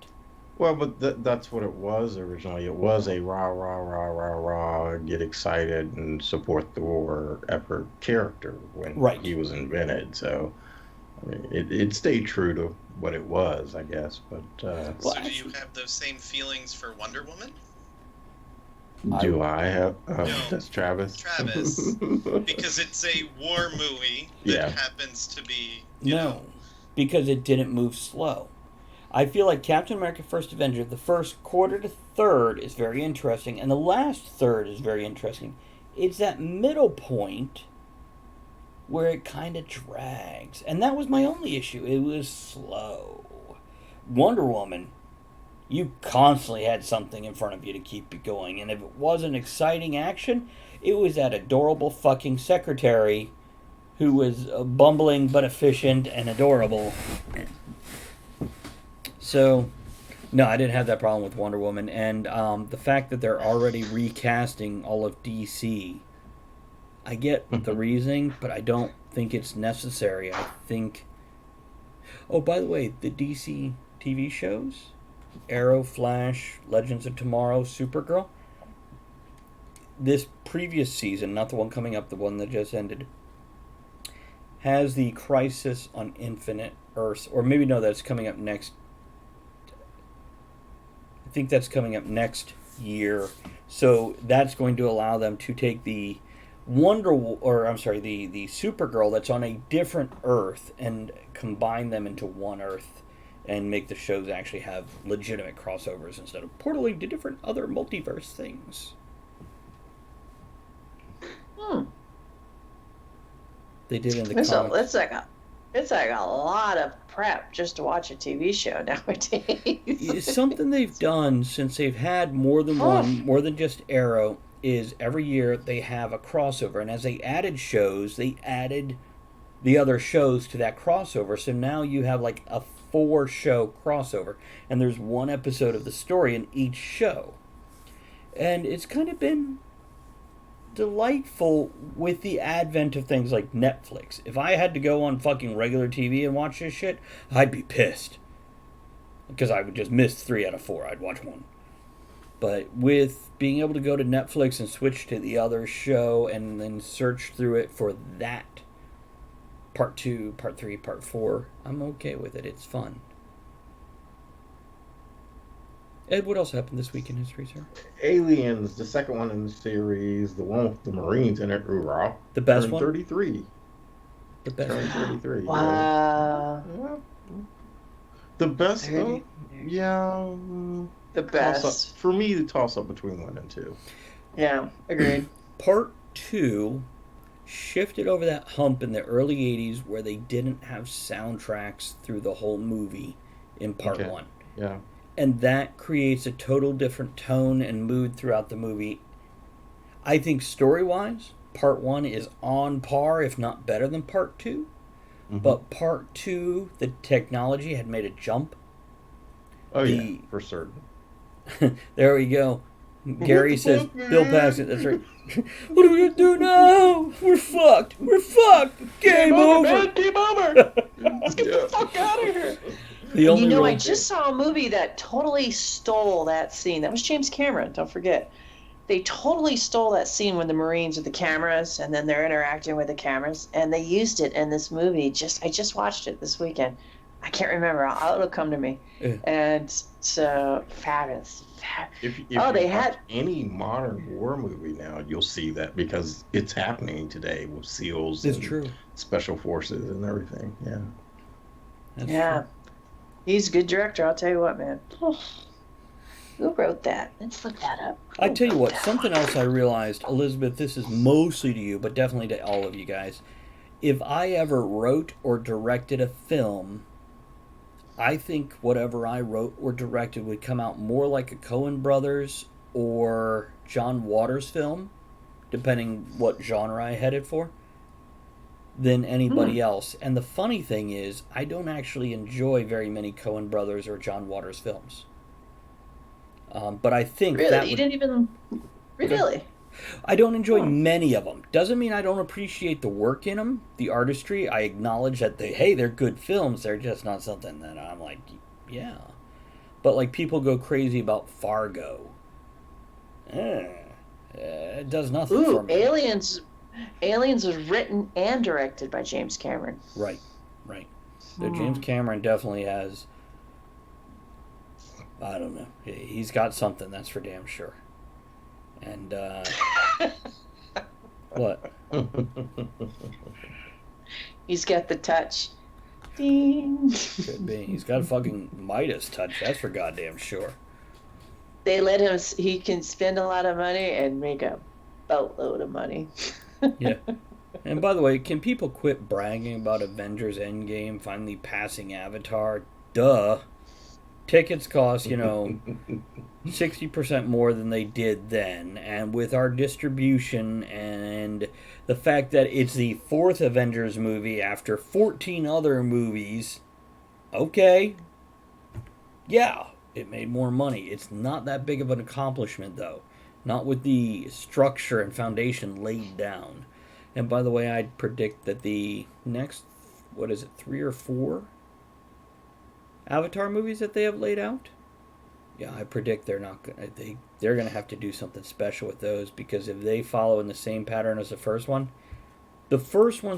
Well, but that's what it was originally. It was a rah, rah, rah, rah, rah, get excited and support the war effort character when Right. he was invented. So, I mean, it stayed true to what it was, I guess. But Well, So do you have those same feelings for Wonder Woman? do I have? No. That's Travis. Travis. Because it's a war movie that Yeah. happens to be, No, because it didn't move slow. I feel like Captain America First Avenger, the first quarter to third is very interesting, and the last third is very interesting. It's that middle point where it kind of drags. And that was my only issue. It was slow. Wonder Woman, you constantly had something in front of you to keep it going. And if it wasn't exciting action, it was that adorable fucking secretary who was bumbling but efficient and adorable. So, no, I didn't have that problem with Wonder Woman. And the fact that they're already recasting all of DC, I get the reasoning, but I don't think it's necessary. I think... Oh, by the way, the DC TV shows, Arrow, Flash, Legends of Tomorrow, Supergirl, this previous season, not the one coming up, the one that just ended, has the Crisis on Infinite Earths, or maybe no, that's coming up next. I think that's coming up next year. So that's going to allow them to take the the Supergirl that's on a different Earth and combine them into one Earth and make the shows actually have legitimate crossovers instead of portaling to different other multiverse things. They did in the comics. It's like a lot of prep just to watch a TV show nowadays. It's something they've done since they've had more than one, more than just Arrow, is every year they have a crossover. And as they added shows, they added the other shows to that crossover. So now you have like a 4-show crossover. And there's one episode of the story in each show. And it's kind of been delightful with the advent of things like Netflix. If I had to go on fucking regular TV and watch this shit, I'd be pissed. Because I would just miss 3 out of 4. I'd watch one. But with being able to go to Netflix and switch to the other show and then search through it for that part 2, part 3, part 4, I'm okay with it. It's fun. Ed, what else happened this week in history, sir? Aliens, the second one in the series, the one with the Marines in it, hoorah. The best turned one? 33. The best Turned one. 33. Wow. Yeah. The best, though? Yeah. The Toss best. up. For me, the toss up between 1 and 2. Yeah, agreed. Part 2 shifted over that hump in the early 80s where they didn't have soundtracks through the whole movie in part Okay. 1. Yeah. And that creates a total different tone and mood throughout the movie. I think story-wise, part 1 is on par, if not better than part 2. Mhm. But part 2, the technology had made a jump. Oh, the- yeah, for certain. There we go. Gary the says, fuck, man? Bill Paxton, that's right. What are we going to do now? We're fucked. We're fucked. Game over. Man, game over. Let's get Yeah. the fuck out of here. The only real... I just saw a movie that totally stole that scene. That was James Cameron, don't forget. They totally stole that scene when the Marines with the cameras and then they're interacting with the cameras, and they used it in this movie. I just watched it this weekend. I can't remember. It'll come to me. Yeah. And so fabulous. If Oh, you they watch had. any modern war movie now, you'll see that because it's happening today with SEALs It's and true. special forces and everything. Yeah. That's Yeah, true. he's a good director. I'll tell you what, man. Who wrote that? Let's look that up. I Who tell you wrote what, that something one? else I realized, Elizabeth, this is mostly to you, but definitely to all of you guys. If I ever wrote or directed a film, I think whatever I wrote or directed would come out more like a Coen Brothers or John Waters film, depending what genre I headed for, than anybody else. And the funny thing is, I don't actually enjoy very many Coen Brothers or John Waters films. But I think Really? that You would. didn't even. Really? I don't enjoy Hmm. many of them. Doesn't mean I don't appreciate the work in them, the artistry. I acknowledge that they're good films. They're just not something that I'm like, yeah. But like people go crazy about Fargo. It does nothing for Ooh, me. Aliens. Aliens was written and directed by James Cameron. Right, right. So James Cameron definitely has. I don't know. He's got something, that's for damn sure. And what? He's got the touch. Ding. Could be. He's got a fucking Midas touch. That's for goddamn sure. They let him. He can spend a lot of money and make a boatload of money. Yeah. And by the way, can people quit bragging about Avengers Endgame finally passing Avatar? Duh. Tickets cost, 60% more than they did then. And with our distribution and the fact that it's the fourth Avengers movie after 14 other movies, okay. Yeah, it made more money. It's not that big of an accomplishment, though. Not with the structure and foundation laid down. And by the way, I'd predict that the next, 3 or 4 Avatar movies that they have laid out? Yeah, I predict they're not gonna they're gonna have to do something special with those because if they follow in the same pattern as the first one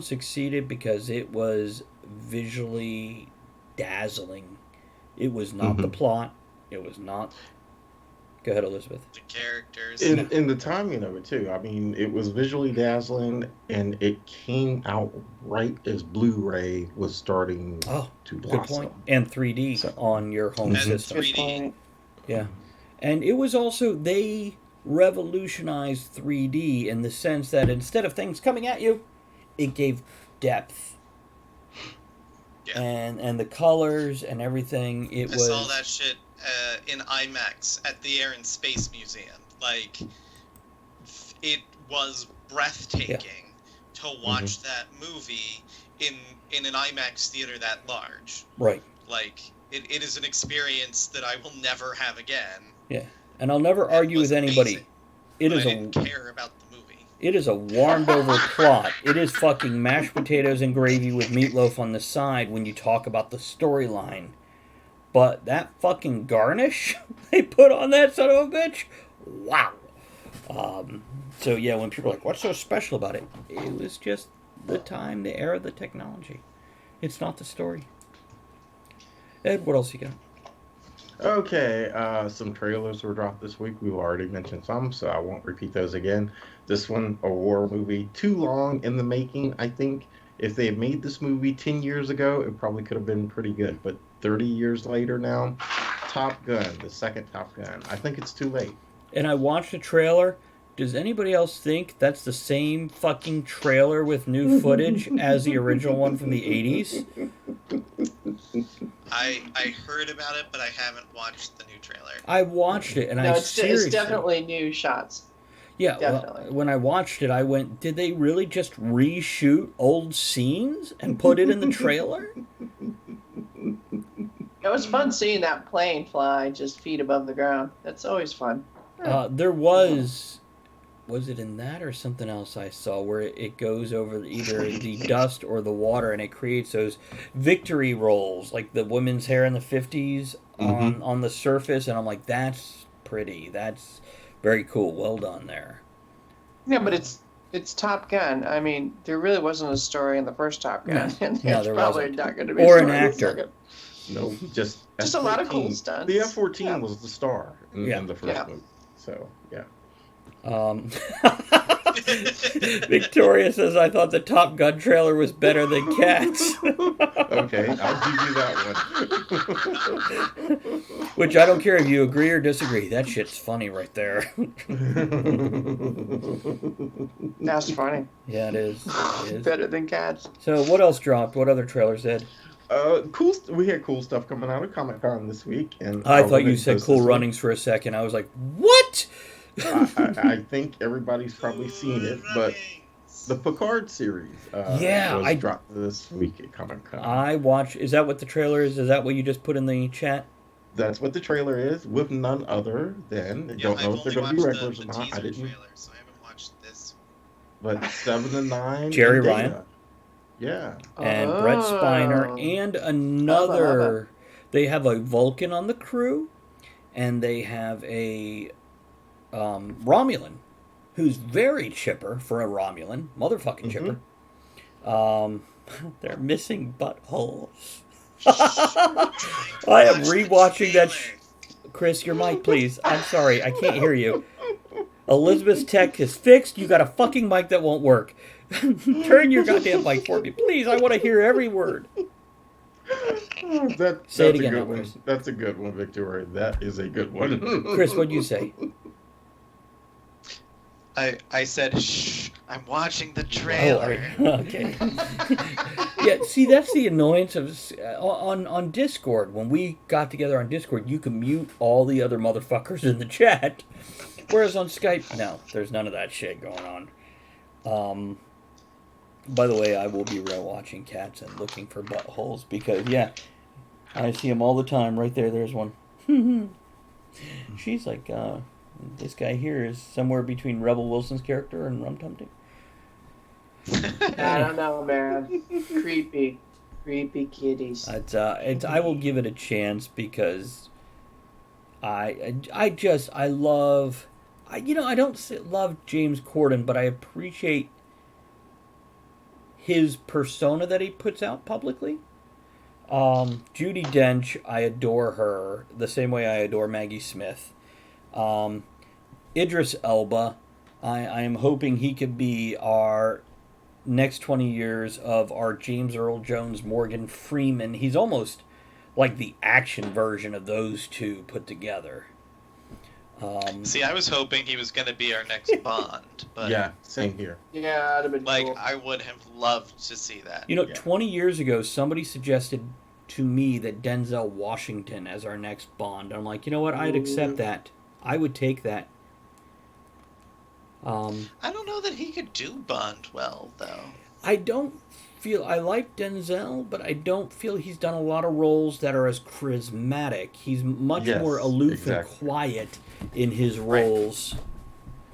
succeeded because it was visually dazzling. It was not the plot. It was not. Go ahead, Elizabeth. The characters. In the timing of it too. I mean, it was visually dazzling, and it came out right as Blu-ray was starting Oh, to good blossom. point. And 3D So- on your home And system. 3D. Yeah. And it was also, they revolutionized 3D in the sense that instead of things coming at you, it gave depth. Yeah. And the colors and everything, it I was. saw that shit in IMAX at the Air and Space Museum. Like, it was breathtaking to watch that movie in an IMAX theater that large. Right. Like, it is an experience that I will never have again. Yeah. And I'll never argue was with anybody. amazing, It but is I a didn't care about the movie. It is a warmed over plot. It is fucking mashed potatoes and gravy with meatloaf on the side when you talk about the storyline. But that fucking garnish they put on that son of a bitch, wow. So yeah, when people are like, "What's so special about it?" It was just the time, the era, the technology. It's not the story. Ed, what else you got? Okay, some trailers were dropped this week. We've already mentioned some, so I won't repeat those again. This one, a war movie, too long in the making. I think if they had made this movie 10 years ago, it probably could have been pretty good. But 30 years later now, Top Gun, the second Top Gun. I think it's too late. And I watched the trailer. Does anybody else think that's the same fucking trailer with new footage as the original one from the 80s? I heard about it, but I haven't watched the new trailer. I watched it, and No, I it's seriously... definitely new shots. Yeah, well, definitely. when I watched it, I went, did they really just reshoot old scenes and put it in the trailer? It was fun seeing that plane fly just feet above the ground. That's always fun. There was it in that or something else I saw where it goes over either the dust or the water and it creates those victory rolls, like the women's hair in the 50s on the surface, and I'm like, that's pretty. That's very cool. Well done there. Yeah, but it's It's Top Gun. I mean, there really wasn't a story in the first Top Gun, and No, there's there probably wasn't. not going to be Or a an story in the actor. second. No, just Just a lot of cool F-14. stunts. The F-14 Yeah. was the star in the first Yeah. movie. So yeah. Victoria says, I thought the Top Gun trailer was better than Cats. Okay, I'll give you that one. Which I don't care if you agree or disagree. That shit's funny right there. That's funny. Yeah, it is. It is. Better than Cats. So what else dropped? What other trailers did? We had cool stuff coming out of Comic-Con this week, and I I'll thought go you ahead said and post Cool this link. Runnings for a second. I was like, what? I think everybody's probably seen it, but the Picard series was dropped this week at Comic-Con. I watched. Is that what the trailer is? Is that what you just put in the chat? That's what the trailer is, with none other than, don't know if they're going to be regulars or not. I didn't. Trailer, so I haven't watched this. But 7 and 9. Jerry and Ryan. Data. Yeah. And Brett Spiner Oh. and another. They have a Vulcan on the crew, and they have a Romulan, who's very chipper for a Romulan, motherfucking chipper. They're missing buttholes. I am rewatching that. Chris, your mic, please. I'm sorry, I can't hear you. Elizabeth's tech is fixed. You got a fucking mic that won't work. Turn your goddamn mic for me, please. I want to hear every word. That's Say it again, a good one. Chris. That's a good one, Victoria. That is a good one. Chris, what'd you say? I said, shh, I'm watching the Oh, trailer. okay. Yeah, see, that's the annoyance of on Discord. When we got together on Discord, you can mute all the other motherfuckers in the chat. Whereas on Skype, no, there's none of that shit going on. By the way, I will be watching Cats and looking for buttholes because, yeah, I see them all the time. Right there, there's one. She's like, this guy here is somewhere between Rebel Wilson's character and Rum Tum Tum. I don't know, man. Creepy kitties. I will give it a chance because I love, I don't love James Corden, but I appreciate his persona that he puts out publicly. Judi Dench, I adore her the same way I adore Maggie Smith. Idris Elba, I am hoping he could be our next 20 years of our James Earl Jones, Morgan Freeman. He's almost like the action version of those two put together. See, I was hoping he was going to be our next Bond, but Yeah, same here. Yeah, that'd have been like cool. I would have loved to see that. 20 years ago, somebody suggested to me that Denzel Washington as our next Bond. I'm like, you know what? I'd accept that. I would take that. I don't know that he could do Bond well, though. I like Denzel, but I don't feel he's done a lot of roles that are as charismatic. He's much Yes, more aloof exactly. and quiet in his roles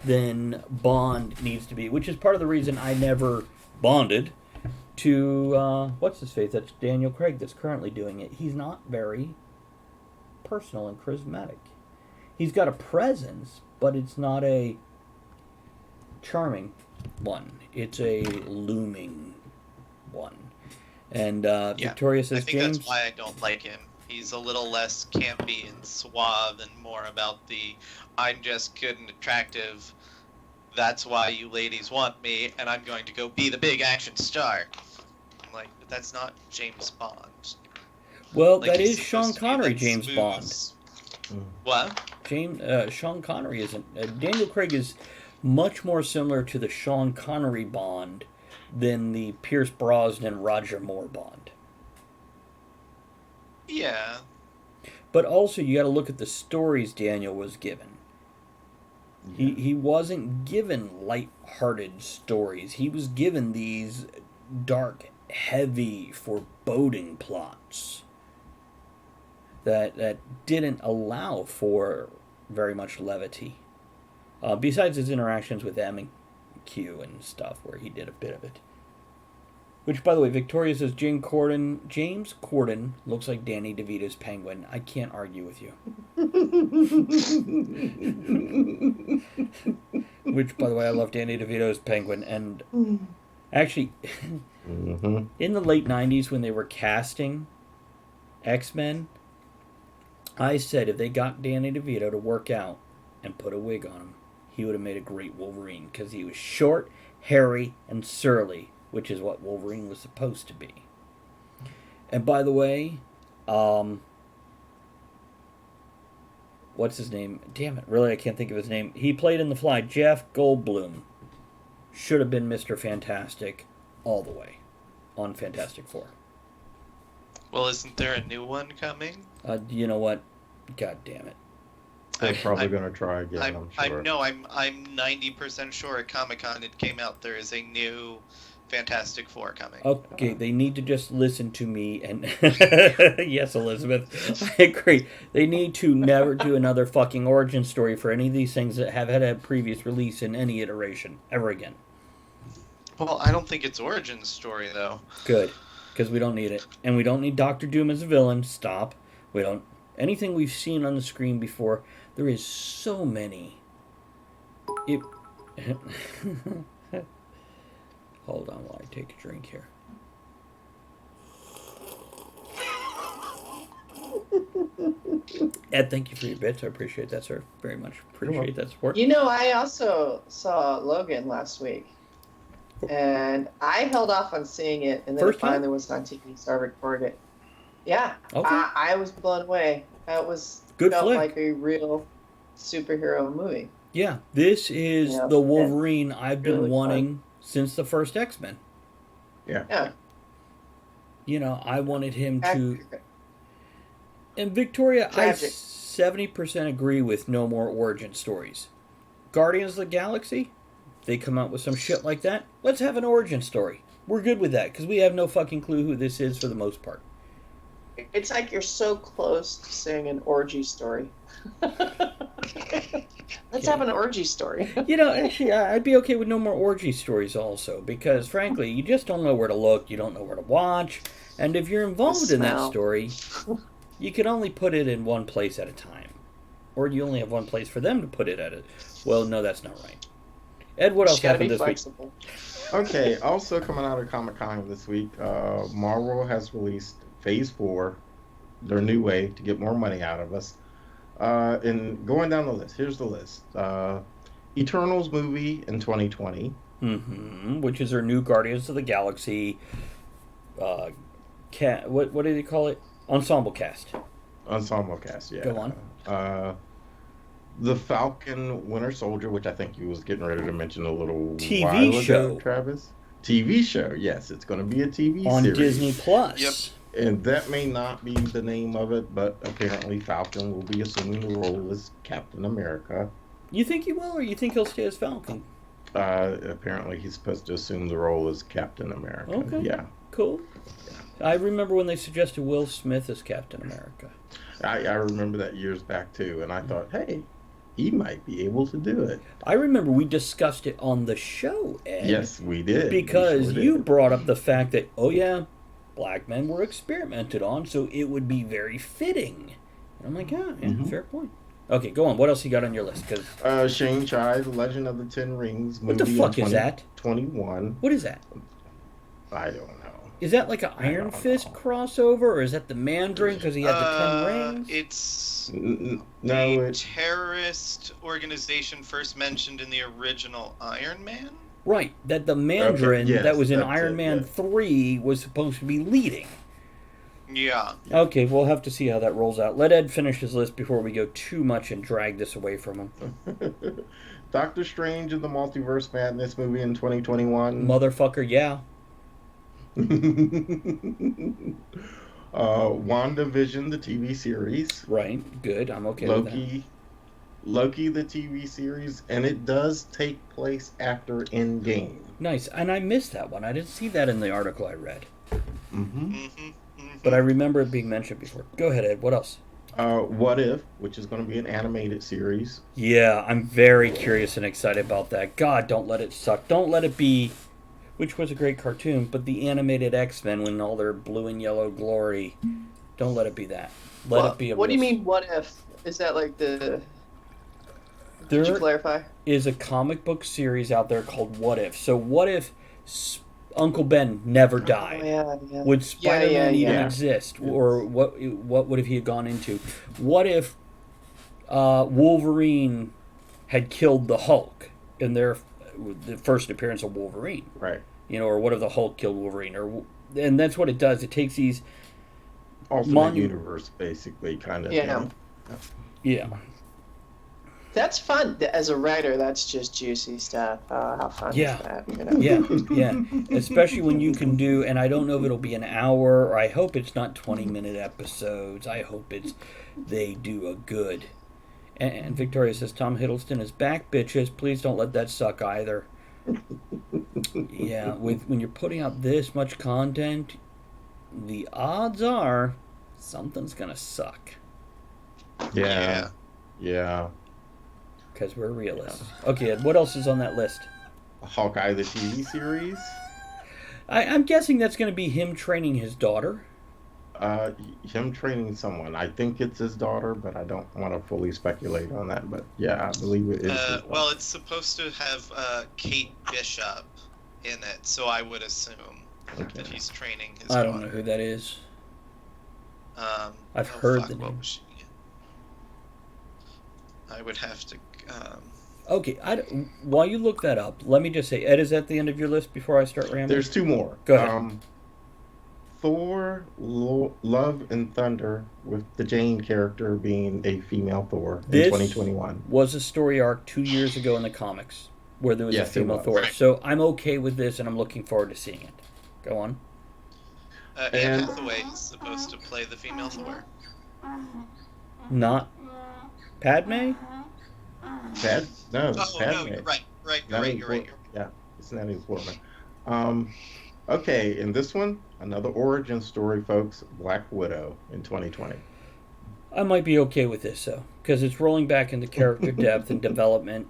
than Bond needs to be, which is part of the reason I never bonded to, what's his face? That's Daniel Craig that's currently doing it. He's not very personal and charismatic. He's got a presence, but it's not a charming one. It's a looming one. And Victoria says, I think James, that's why I don't like him. He's a little less campy and suave and more about the I'm just good and attractive. That's why you ladies want me, and I'm going to go be the big action star. I'm like, but that's not James Bond. well, Like, that he's is Sean supposed to be Connery, that James smooth- Bond. What? Sean Connery isn't. Daniel Craig is much more similar to the Sean Connery Bond than the Pierce Brosnan Roger Moore Bond. Yeah. But also, you got to look at the stories Daniel was given. He wasn't given light-hearted stories. He was given these dark, heavy, foreboding plots that didn't allow for very much levity. Besides his interactions with M and Q and stuff, where he did a bit of it. Which, by the way, Victoria says James Corden looks like Danny DeVito's Penguin. I can't argue with you. Which, by the way, I love Danny DeVito's Penguin. And actually, Mm-hmm. in the late 90s when they were casting X-Men, I said if they got Danny DeVito to work out and put a wig on him, he would have made a great Wolverine because he was short, hairy, and surly, which is what Wolverine was supposed to be. And by the way, what's his name? Damn it, really, I can't think of his name. He played in The Fly. Jeff Goldblum should have been Mr. Fantastic all the way on Fantastic Four. Well, isn't there a new one coming? You know what? God damn it. They're probably going to try again, I'm sure. I'm 90% sure at Comic-Con it came out there is a new Fantastic Four coming. Okay, they need to just listen to me and yes, Elizabeth, I agree. They need to never do another fucking origin story for any of these things that have had a previous release in any iteration ever again. Well, I don't think it's origin story though. Good, because we don't need it, and we don't need Doctor Doom as a villain. Stop. We don't. Anything we've seen on the screen before. There is so many. It. Hold on while I take a drink here. Ed, thank you for your bits. I appreciate that, sir. Very much appreciate that support. You know, I also saw Logan last week, and I held off on seeing it, and then First it time? finally was on TV, so I recorded it. Yeah, Okay. I was blown away. It was Good felt flick. like a real superhero movie. Yeah, this is Yeah, the Wolverine I've been really wanting since the first X-Men. Yeah, You know, I wanted him to... accurate. And Victoria, Tragic. I 70% agree with no more origin stories. Guardians of the Galaxy, they come out with some shit like that. Let's have an origin story. We're good with that, because we have no fucking clue who this is for the most part. It's like you're so close to saying an orgy story. Let's have an orgy story. You know, actually, I'd be okay with no more orgy stories also, because frankly, you just don't know where to look, you don't know where to watch, and if you're involved in that smell. story, you can only put it in one place at a time. Or you only have one place for them to put it at it. Well, no, that's not right. Ed, what else Just gotta happened be this week? flexible. Okay, also coming out of Comic-Con this week, Marvel has released Phase 4, their new way to get more money out of us. And going down the list, here's the list. Eternals movie in 2020. Which is their new Guardians of the Galaxy. What do they call it? Ensemble cast. Ensemble cast, yeah. Go on. The Falcon Winter Soldier, which I think you was getting ready to mention a little TV while ago, show. Travis. TV show, yes. It's going to be a TV On series. Disney Plus. Yep. And that may not be the name of it, but apparently Falcon will be assuming the role as Captain America. You think he will, or you think he'll stay as Falcon? Apparently he's supposed to assume the role as Captain America. Okay. Yeah. Cool. I remember when they suggested Will Smith as Captain America. I remember that years back too, and I thought, hey, he might be able to do it. I remember we discussed it on the show, Ed. Yes, we did. Because We sure you did. brought up the fact that, oh yeah, black men were experimented on, so it would be very fitting. And I'm like, yeah, fair point. Okay, go on. What else you got on your list? 'Cause Shang-Chi, The Legend of the Ten Rings movie what the fuck is that? 2021. What is that? I don't know. Is that like an Iron don't Fist know. crossover, or is that the Mandarin because he had the 10 rings? It's No, the it's terrorist organization first mentioned in the original Iron Man. Right, that the Mandarin yes, that was in that's Iron it, Man yeah. 3 was supposed to be leading. Yeah. Okay, we'll have to see how that rolls out. Let Ed finish his list before we go too much and drag this away from him. Doctor Strange in the Multiverse Madness movie in 2021. Motherfucker, yeah. WandaVision, the TV series. Right, good. I'm okay with that. Loki, the TV series, and it does take place after Endgame. Nice. And I missed that one. I didn't see that in the article I read. Mm-hmm. But I remember it being mentioned before. Go ahead, Ed. What else? What If, which is going to be an animated series. Yeah, I'm very curious and excited about that. God, don't let it suck. Don't let it be, which was a great cartoon, but the animated X-Men in all their blue and yellow glory. Don't let it be that. Let it be a What do you real- mean, what if? Is that like the Could you There clarify? is a comic book series out there called What If. So what if Uncle Ben never died? Oh, yeah, yeah. Would Spider-Man even yeah. exist, or what would have he gone into? What if Wolverine had killed the Hulk in the first appearance of Wolverine? Right. Or what if the Hulk killed Wolverine? And that's what it does. It takes these Alternate universe, basically, kind of. Yeah. Yeah. That's fun. As a writer, that's just juicy stuff. How fun Yeah. is that? Yeah. Especially when you can do, and I don't know if it'll be an hour, or I hope it's not 20-minute episodes. I hope they do a good. And Victoria says, Tom Hiddleston is back, bitches. Please don't let that suck either. Yeah, when you're putting out this much content, the odds are something's going to suck. Yeah. Because we're realists. Okay, Ed, what else is on that list? Hawkeye, the TV series. I'm guessing that's going to be him training his daughter. Him training someone. I think it's his daughter, but I don't want to fully speculate on that. But yeah, I believe it is. Well, it's supposed to have Kate Bishop in it, so I would assume that he's training his daughter. I don't know who that is. I've oh, heard fuck, the what name. was she in? I would have to. Okay, while you look that up, let me just say, Ed, is that the end of your list before I start rambling? There's two more. Go ahead. Thor, Love and Thunder, with the Jane character being a female Thor in 2021. Was a story arc 2 years ago in the comics where there was a female Thor. Right. So I'm okay with this, and I'm looking forward to seeing it. Go on. Anne Hathaway is supposed to play the female Thor. Not Padme? No, Oh, Padme. no, you're right. You're right. Yeah, it's Natalie Portman. Okay, in this one, another origin story, folks. Black Widow in 2020. I might be okay with this, though, because it's rolling back into character depth and development,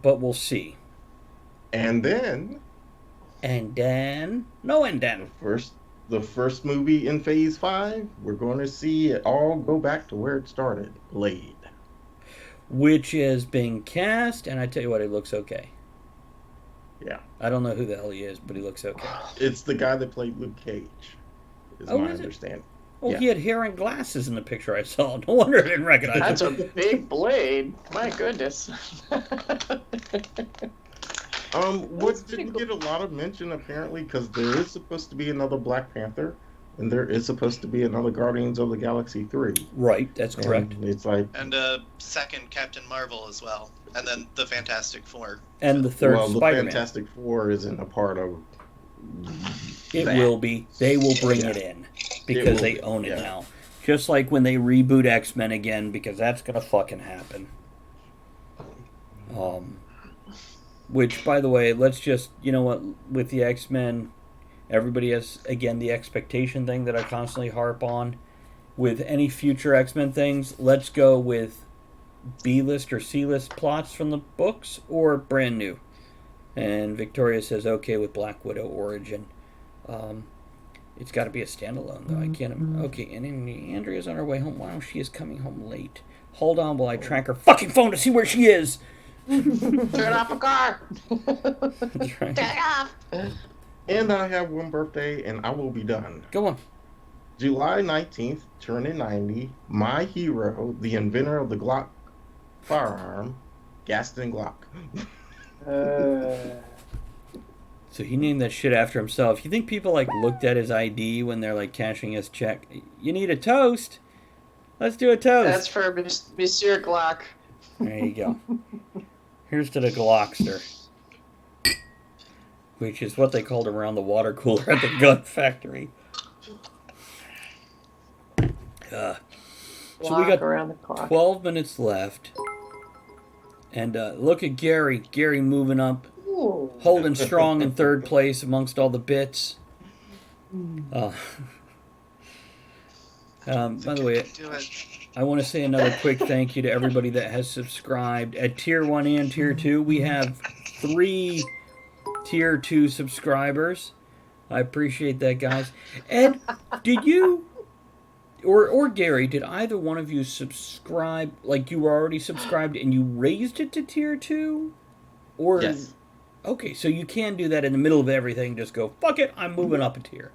but we'll see. And then... The first movie in Phase 5, we're going to see it all go back to where it started, Blade. Which is being cast, and I tell you what, he looks okay. Yeah. I don't know who the hell he is, but he looks okay. It's the guy that played Luke Cage, is my understanding. Oh, yeah. He had hair and glasses in the picture I saw. No wonder I didn't recognize That's him. a big blade. My goodness. What didn't get a lot of mention, apparently, because there is supposed to be another Black Panther, and there is supposed to be another Guardians of the Galaxy 3. Right, that's correct. And it's like... And a second Captain Marvel as well. And then the Fantastic Four. And the third Spider-Man. The Fantastic Four isn't a part of It that. will be. They will bring it in because they own it now. Just like when they reboot X-Men again, because that's going to fucking happen. Which, by the way, let's just, you know what, with the X-Men, everybody has, again, the expectation thing that I constantly harp on. With any future X-Men things, let's go with B-list or C-list plots from the books or brand new. And Victoria says, okay, with Black Widow Origin. It's got to be a standalone, though. I can't... Okay, and Andrea's on her way home. Wow, she is coming home late. Hold on while I track her fucking phone to see where she is. Turn off the car. That's right. Turn it off. And I have one birthday, and I will be done. Go on. July 19th, turning 90, my hero, the inventor of the Glock firearm, Gaston Glock. So he named that shit after himself. You think people looked at his ID when they're cashing his check? You need a toast. Let's do a toast. That's for Monsieur Glock. There you go. Here's to the Glockster, which is what they called around the water cooler at the gun factory. So we got around the clock. 12 minutes left. And look at Gary. Gary moving up. Ooh. Holding strong in third place amongst all the bits. By the way, I want to say another quick thank you to everybody that has subscribed. At Tier 1 and Tier 2, we have 3 Tier 2 subscribers. I appreciate that, guys. Ed, did you or Gary, did either one of you subscribe? Like you were already subscribed and you raised it to tier 2, or Yes. okay, so you can do that in the middle of everything. Just go fuck it, I'm moving up a tier.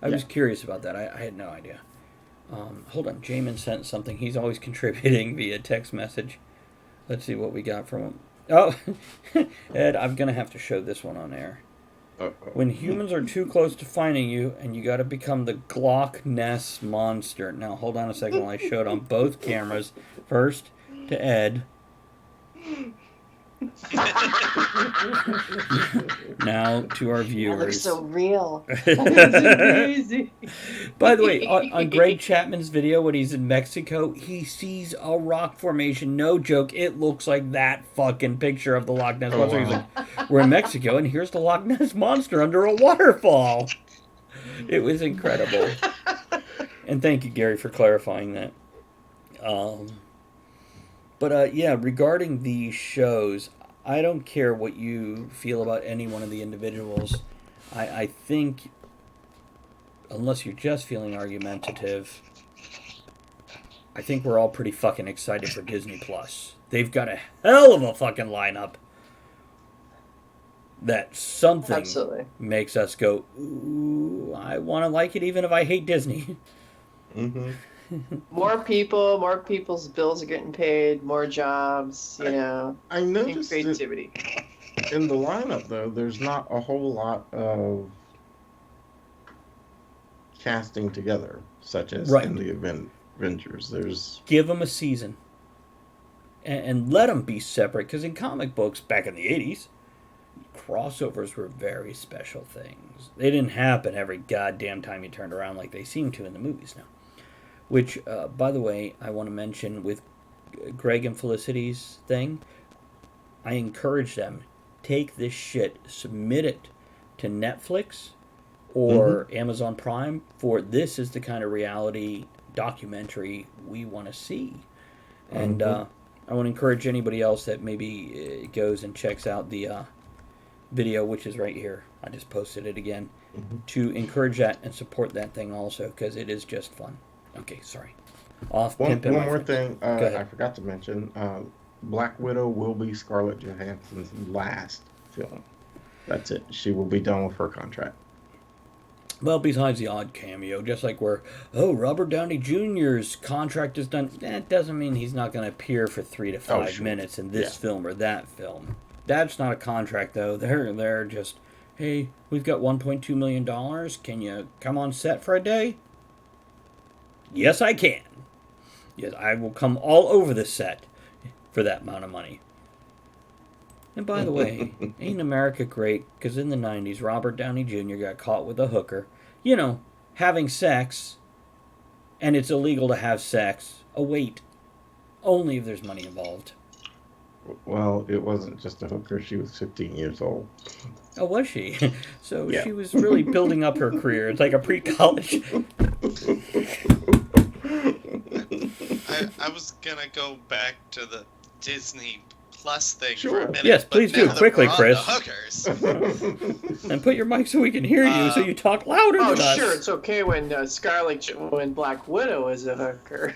I was curious about that. I had no idea. Hold on, Jamin sent something. He's always contributing via text message. Let's see what we got from him. Oh, Ed, I'm gonna have to show this one on air. When humans are too close to finding you, and you got to become the Glock Ness monster. Now, hold on a second while I show it on both cameras. First to Ed. Now to our That looks viewers. so real. That's amazing. By the way, on Greg Chapman's video when he's in Mexico, he sees a rock formation. No joke. It looks like that fucking picture of the Loch Ness Monster. He's like, we're in Mexico, and here's the Loch Ness Monster under a waterfall. It was incredible. And thank you, Gary, for clarifying that. But yeah, regarding these shows, I don't care what you feel about any one of the individuals. I think, unless you're just feeling argumentative, I think we're all pretty fucking excited for Disney Plus. They've got a hell of a fucking lineup that something Absolutely. makes us go, ooh, I want to like it even if I hate Disney. Mm-hmm. More people, more people's bills are getting paid, more jobs, you know, I and noticed that creativity. in the lineup, though, there's not a whole lot of casting together, such as Right. in the Avengers. There's Give them a season. And let them be separate, because in comic books back in the 80s, crossovers were very special things. They didn't happen every goddamn time you turned around like they seem to in the movies now. Which, by the way, I want to mention with Greg and Felicity's thing, I encourage them, take this shit, submit it to Netflix or Amazon Prime, for this is the kind of reality documentary we want to see. And I want to encourage anybody else that maybe goes and checks out the video, which is right here. I just posted it again, to encourage that and support that thing also, because it is just fun. Okay, sorry. Off one pimping my more friends. thing Go ahead. I forgot to mention. Black Widow will be Scarlett Johansson's last film. That's it. She will be done with her contract. Well, besides the odd cameo, just like where, Robert Downey Jr.'s contract is done, that doesn't mean he's not going to appear for 3 to 5 sure. minutes in this Yeah. film or that film. That's not a contract, though. They're just, hey, we've got $1.2 million. Can you come on set for a day? Yes, I can. Yes, I will come all over the set for that amount of money. And by the way, ain't America great? Because in the 90s, Robert Downey Jr. got caught with a hooker. You know, having sex, and it's illegal to have sex. Oh, wait. Only if there's money involved. Well, it wasn't just a hooker. She was 15 years old. Oh, was she? So Yeah. she was really building up her career. It's like a pre-college. I was gonna go back to the Disney Plus thing for Sure. a minute. Yes, but please now do. that Quickly, we're on Chris. the hookers. And put your mic so we can hear you, so you talk louder Oh, than us. sure, it's okay when when Black Widow is a hooker.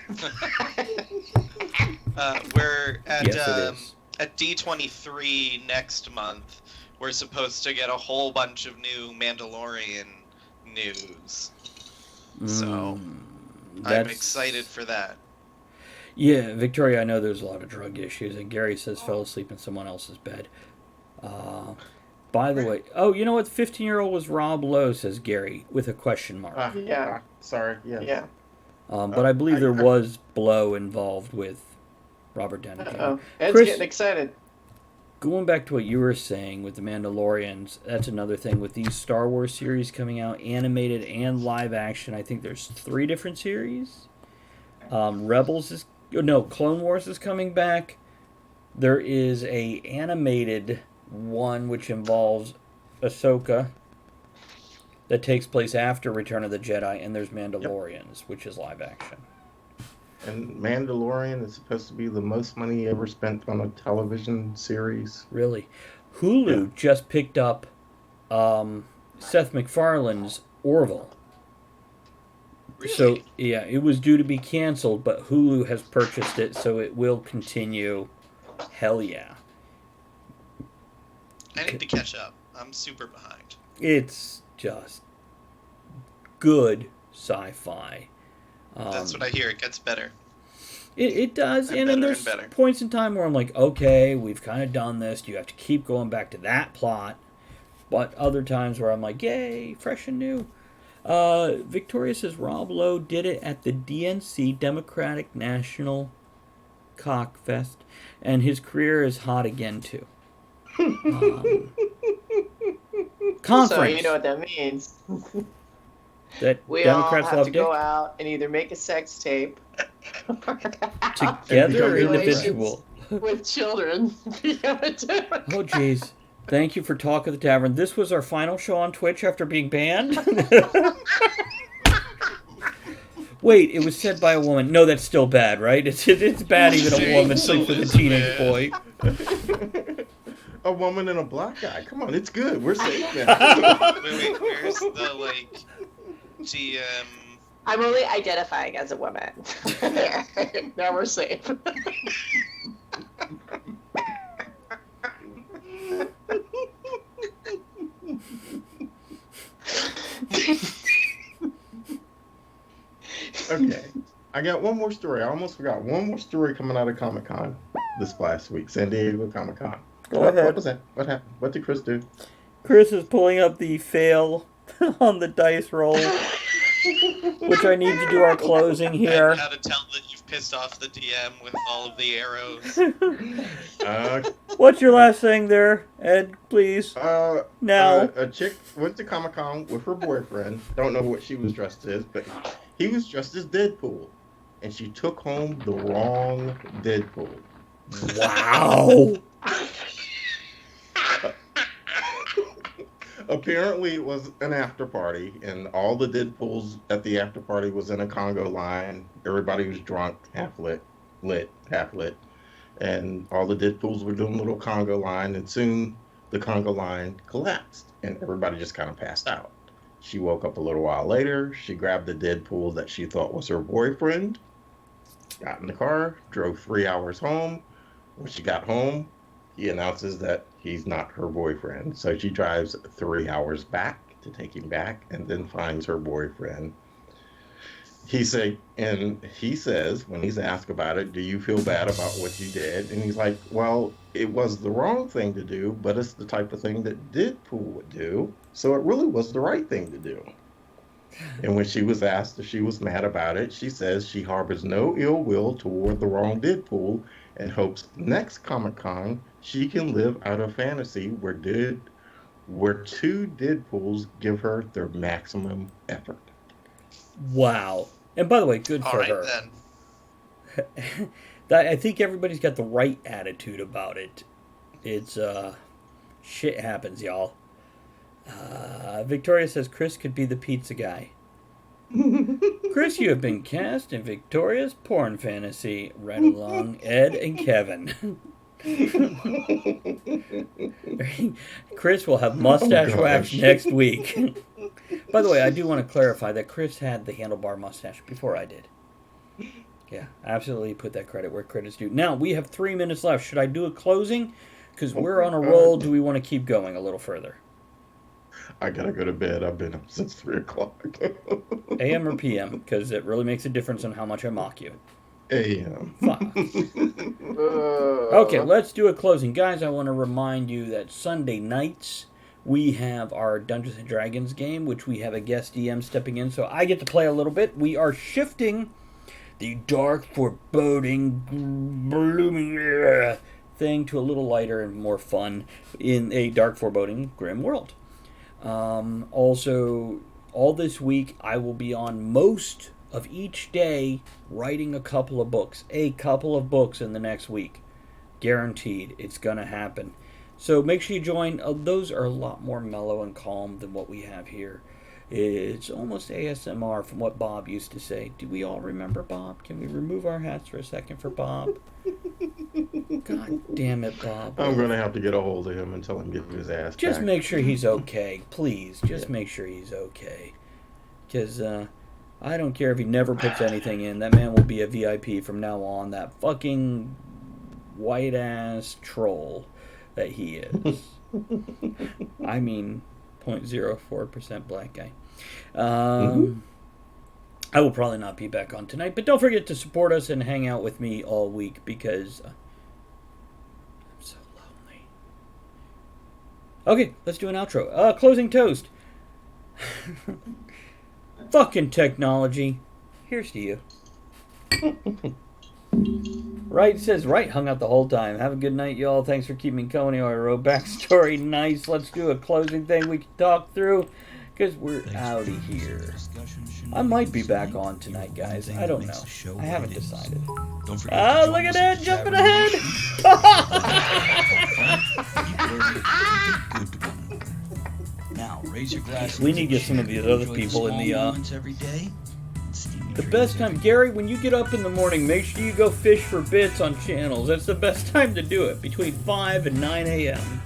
We're at Yes, it is. at D23 next month. We're supposed to get a whole bunch of new Mandalorian news. So I'm That's- excited for that. Yeah, Victoria, I know there's a lot of drug issues, and Gary says fell asleep in someone else's bed. By the way, you know what? 15-year-old was Rob Lowe, says Gary, with a question mark. Yeah. Sorry. Yeah. Yeah. But I believe there was blow involved with Robert Downey Jr. Uh-oh. Ed's Chris- getting excited. Going back to what you were saying with the Mandalorians, that's another thing with these Star Wars series coming out, animated and live action. I think there's 3 different series. Clone Wars is coming back. There is a animated one which involves Ahsoka that takes place after Return of the Jedi, and there's Mandalorians, which is live action. And Mandalorian is supposed to be the most money ever spent on a television series. Really. Hulu just picked up Seth MacFarlane's Orville. So, yeah, it was due to be canceled, but Hulu has purchased it, so it will continue. Hell yeah. I need to catch up. I'm super behind. It's just good sci-fi. That's what I hear. It gets better. It does, And and then better there's and better. points in time where I'm like, okay, we've kind of done this. You have to keep going back to that plot. But other times where I'm like, yay, fresh and new. Victoria says Rob Lowe did it at the DNC, Democratic National Cockfest, and his career is hot again too. Conference. So you know what that means. That We Democrats all have love to dick. go out and either make a sex tape Together or become individual. with children. Oh, jeez. Thank you for Talk of the Tavern. This was our final show on Twitch after being banned. Wait, it was said by a woman. No, that's still bad, right? It's bad even a woman sleeps with a teenage boy. A woman and a black guy. Come on, it's good. We're safe now. Wait, where's the, like, GM? I'm only identifying as a woman. Now we're safe. Okay. I got one more story. I almost forgot. One more story coming out of Comic-Con this last week. San Diego Comic-Con. Go ahead. What was that? What happened? What did Chris do? Chris is pulling up the fail on the dice roll, which I need to do our closing here. And how to tell that you've pissed off the DM with all of the arrows. What's your last thing there, Ed, please? Now. A chick went to Comic-Con with her boyfriend. Don't know what she was dressed as, but he was dressed as Deadpool. And she took home the wrong Deadpool. Wow. Apparently it was an after party, and all the Deadpools at the after party was in a Congo line. Everybody was drunk, half lit, half lit. And all the Deadpools were doing a little Congo line, and soon the Congo line collapsed, and everybody just kind of passed out. She woke up a little while later. She grabbed the Deadpool that she thought was her boyfriend, got in the car, drove 3 hours home. When she got home, he announces that he's not her boyfriend. So she drives 3 hours back to take him back, and then finds her boyfriend. He says, when he's asked about it, do you feel bad about what you did? And he's like, well, it was the wrong thing to do, but it's the type of thing that Deadpool would do. So it really was the right thing to do. And when she was asked if she was mad about it, she says she harbors no ill will toward the wrong Deadpool and hopes next Comic-Con she can live out a fantasy where two Deadpools give her their maximum effort. Wow. And by the way, good All for right, her. then. I think everybody's got the right attitude about it. It's, shit happens, y'all. Victoria says Chris could be the pizza guy. Chris, you have been cast in Victoria's porn fantasy. Right along, Ed and Kevin. Chris will have mustache wax next week. By the way, I do want to clarify that Chris had the handlebar mustache before I did. Yeah, absolutely put that credit where credit's due. Now, we have 3 minutes left. Should I do a closing? Because we're on a roll. Do we want to keep going a little further? I gotta go to bed. I've been up since 3 o'clock. AM or PM? Because it really makes a difference on how much I mock you. AM. Fuck. Okay, let's do a closing. Guys, I want to remind you that Sunday nights we have our Dungeons & Dragons game, which we have a guest DM stepping in, so I get to play a little bit. We are shifting the dark, foreboding, blooming thing to a little lighter and more fun in a dark, foreboding, grim world. Also, all this week I will be on most of each day writing a couple of books in the next week. Guaranteed. It's gonna happen. So make sure you join. Those are a lot more mellow and calm than what we have here. It's almost ASMR from what Bob used to say. Do we all remember Bob? Can we remove our hats for a second for Bob? God damn it, Bob. I'm gonna have to get a hold of him and tell him to get his ass Just back. make sure he's okay. Please, just make sure he's okay. Because I don't care if he never puts anything in. That man will be a VIP from now on. That fucking white ass troll that he is. I mean, 0.04% black guy. I will probably not be back on tonight, but don't forget to support us and hang out with me all week because I'm so lonely. Okay, let's do an outro. Closing toast. Fucking technology. Here's to you. Right says right hung out the whole time. Have a good night, y'all. Thanks for keeping me company. I wrote backstory. Nice. Let's do a closing thing we can talk through because we're out of here. I might be back on tonight, guys. I don't know. I haven't decided. Look at that, jumping ahead. Now raise your glass. We need to get some of these other people in the best time. Gary, when you get up in the morning, make sure you go fish for bits on channels. That's the best time to do it, between 5 and 9 a.m.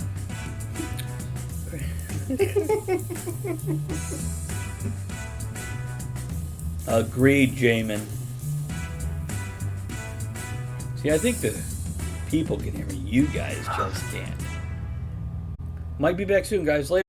Agreed, Jamin. See, I think the people can hear me. You guys just can't. Might be back soon, guys. Later.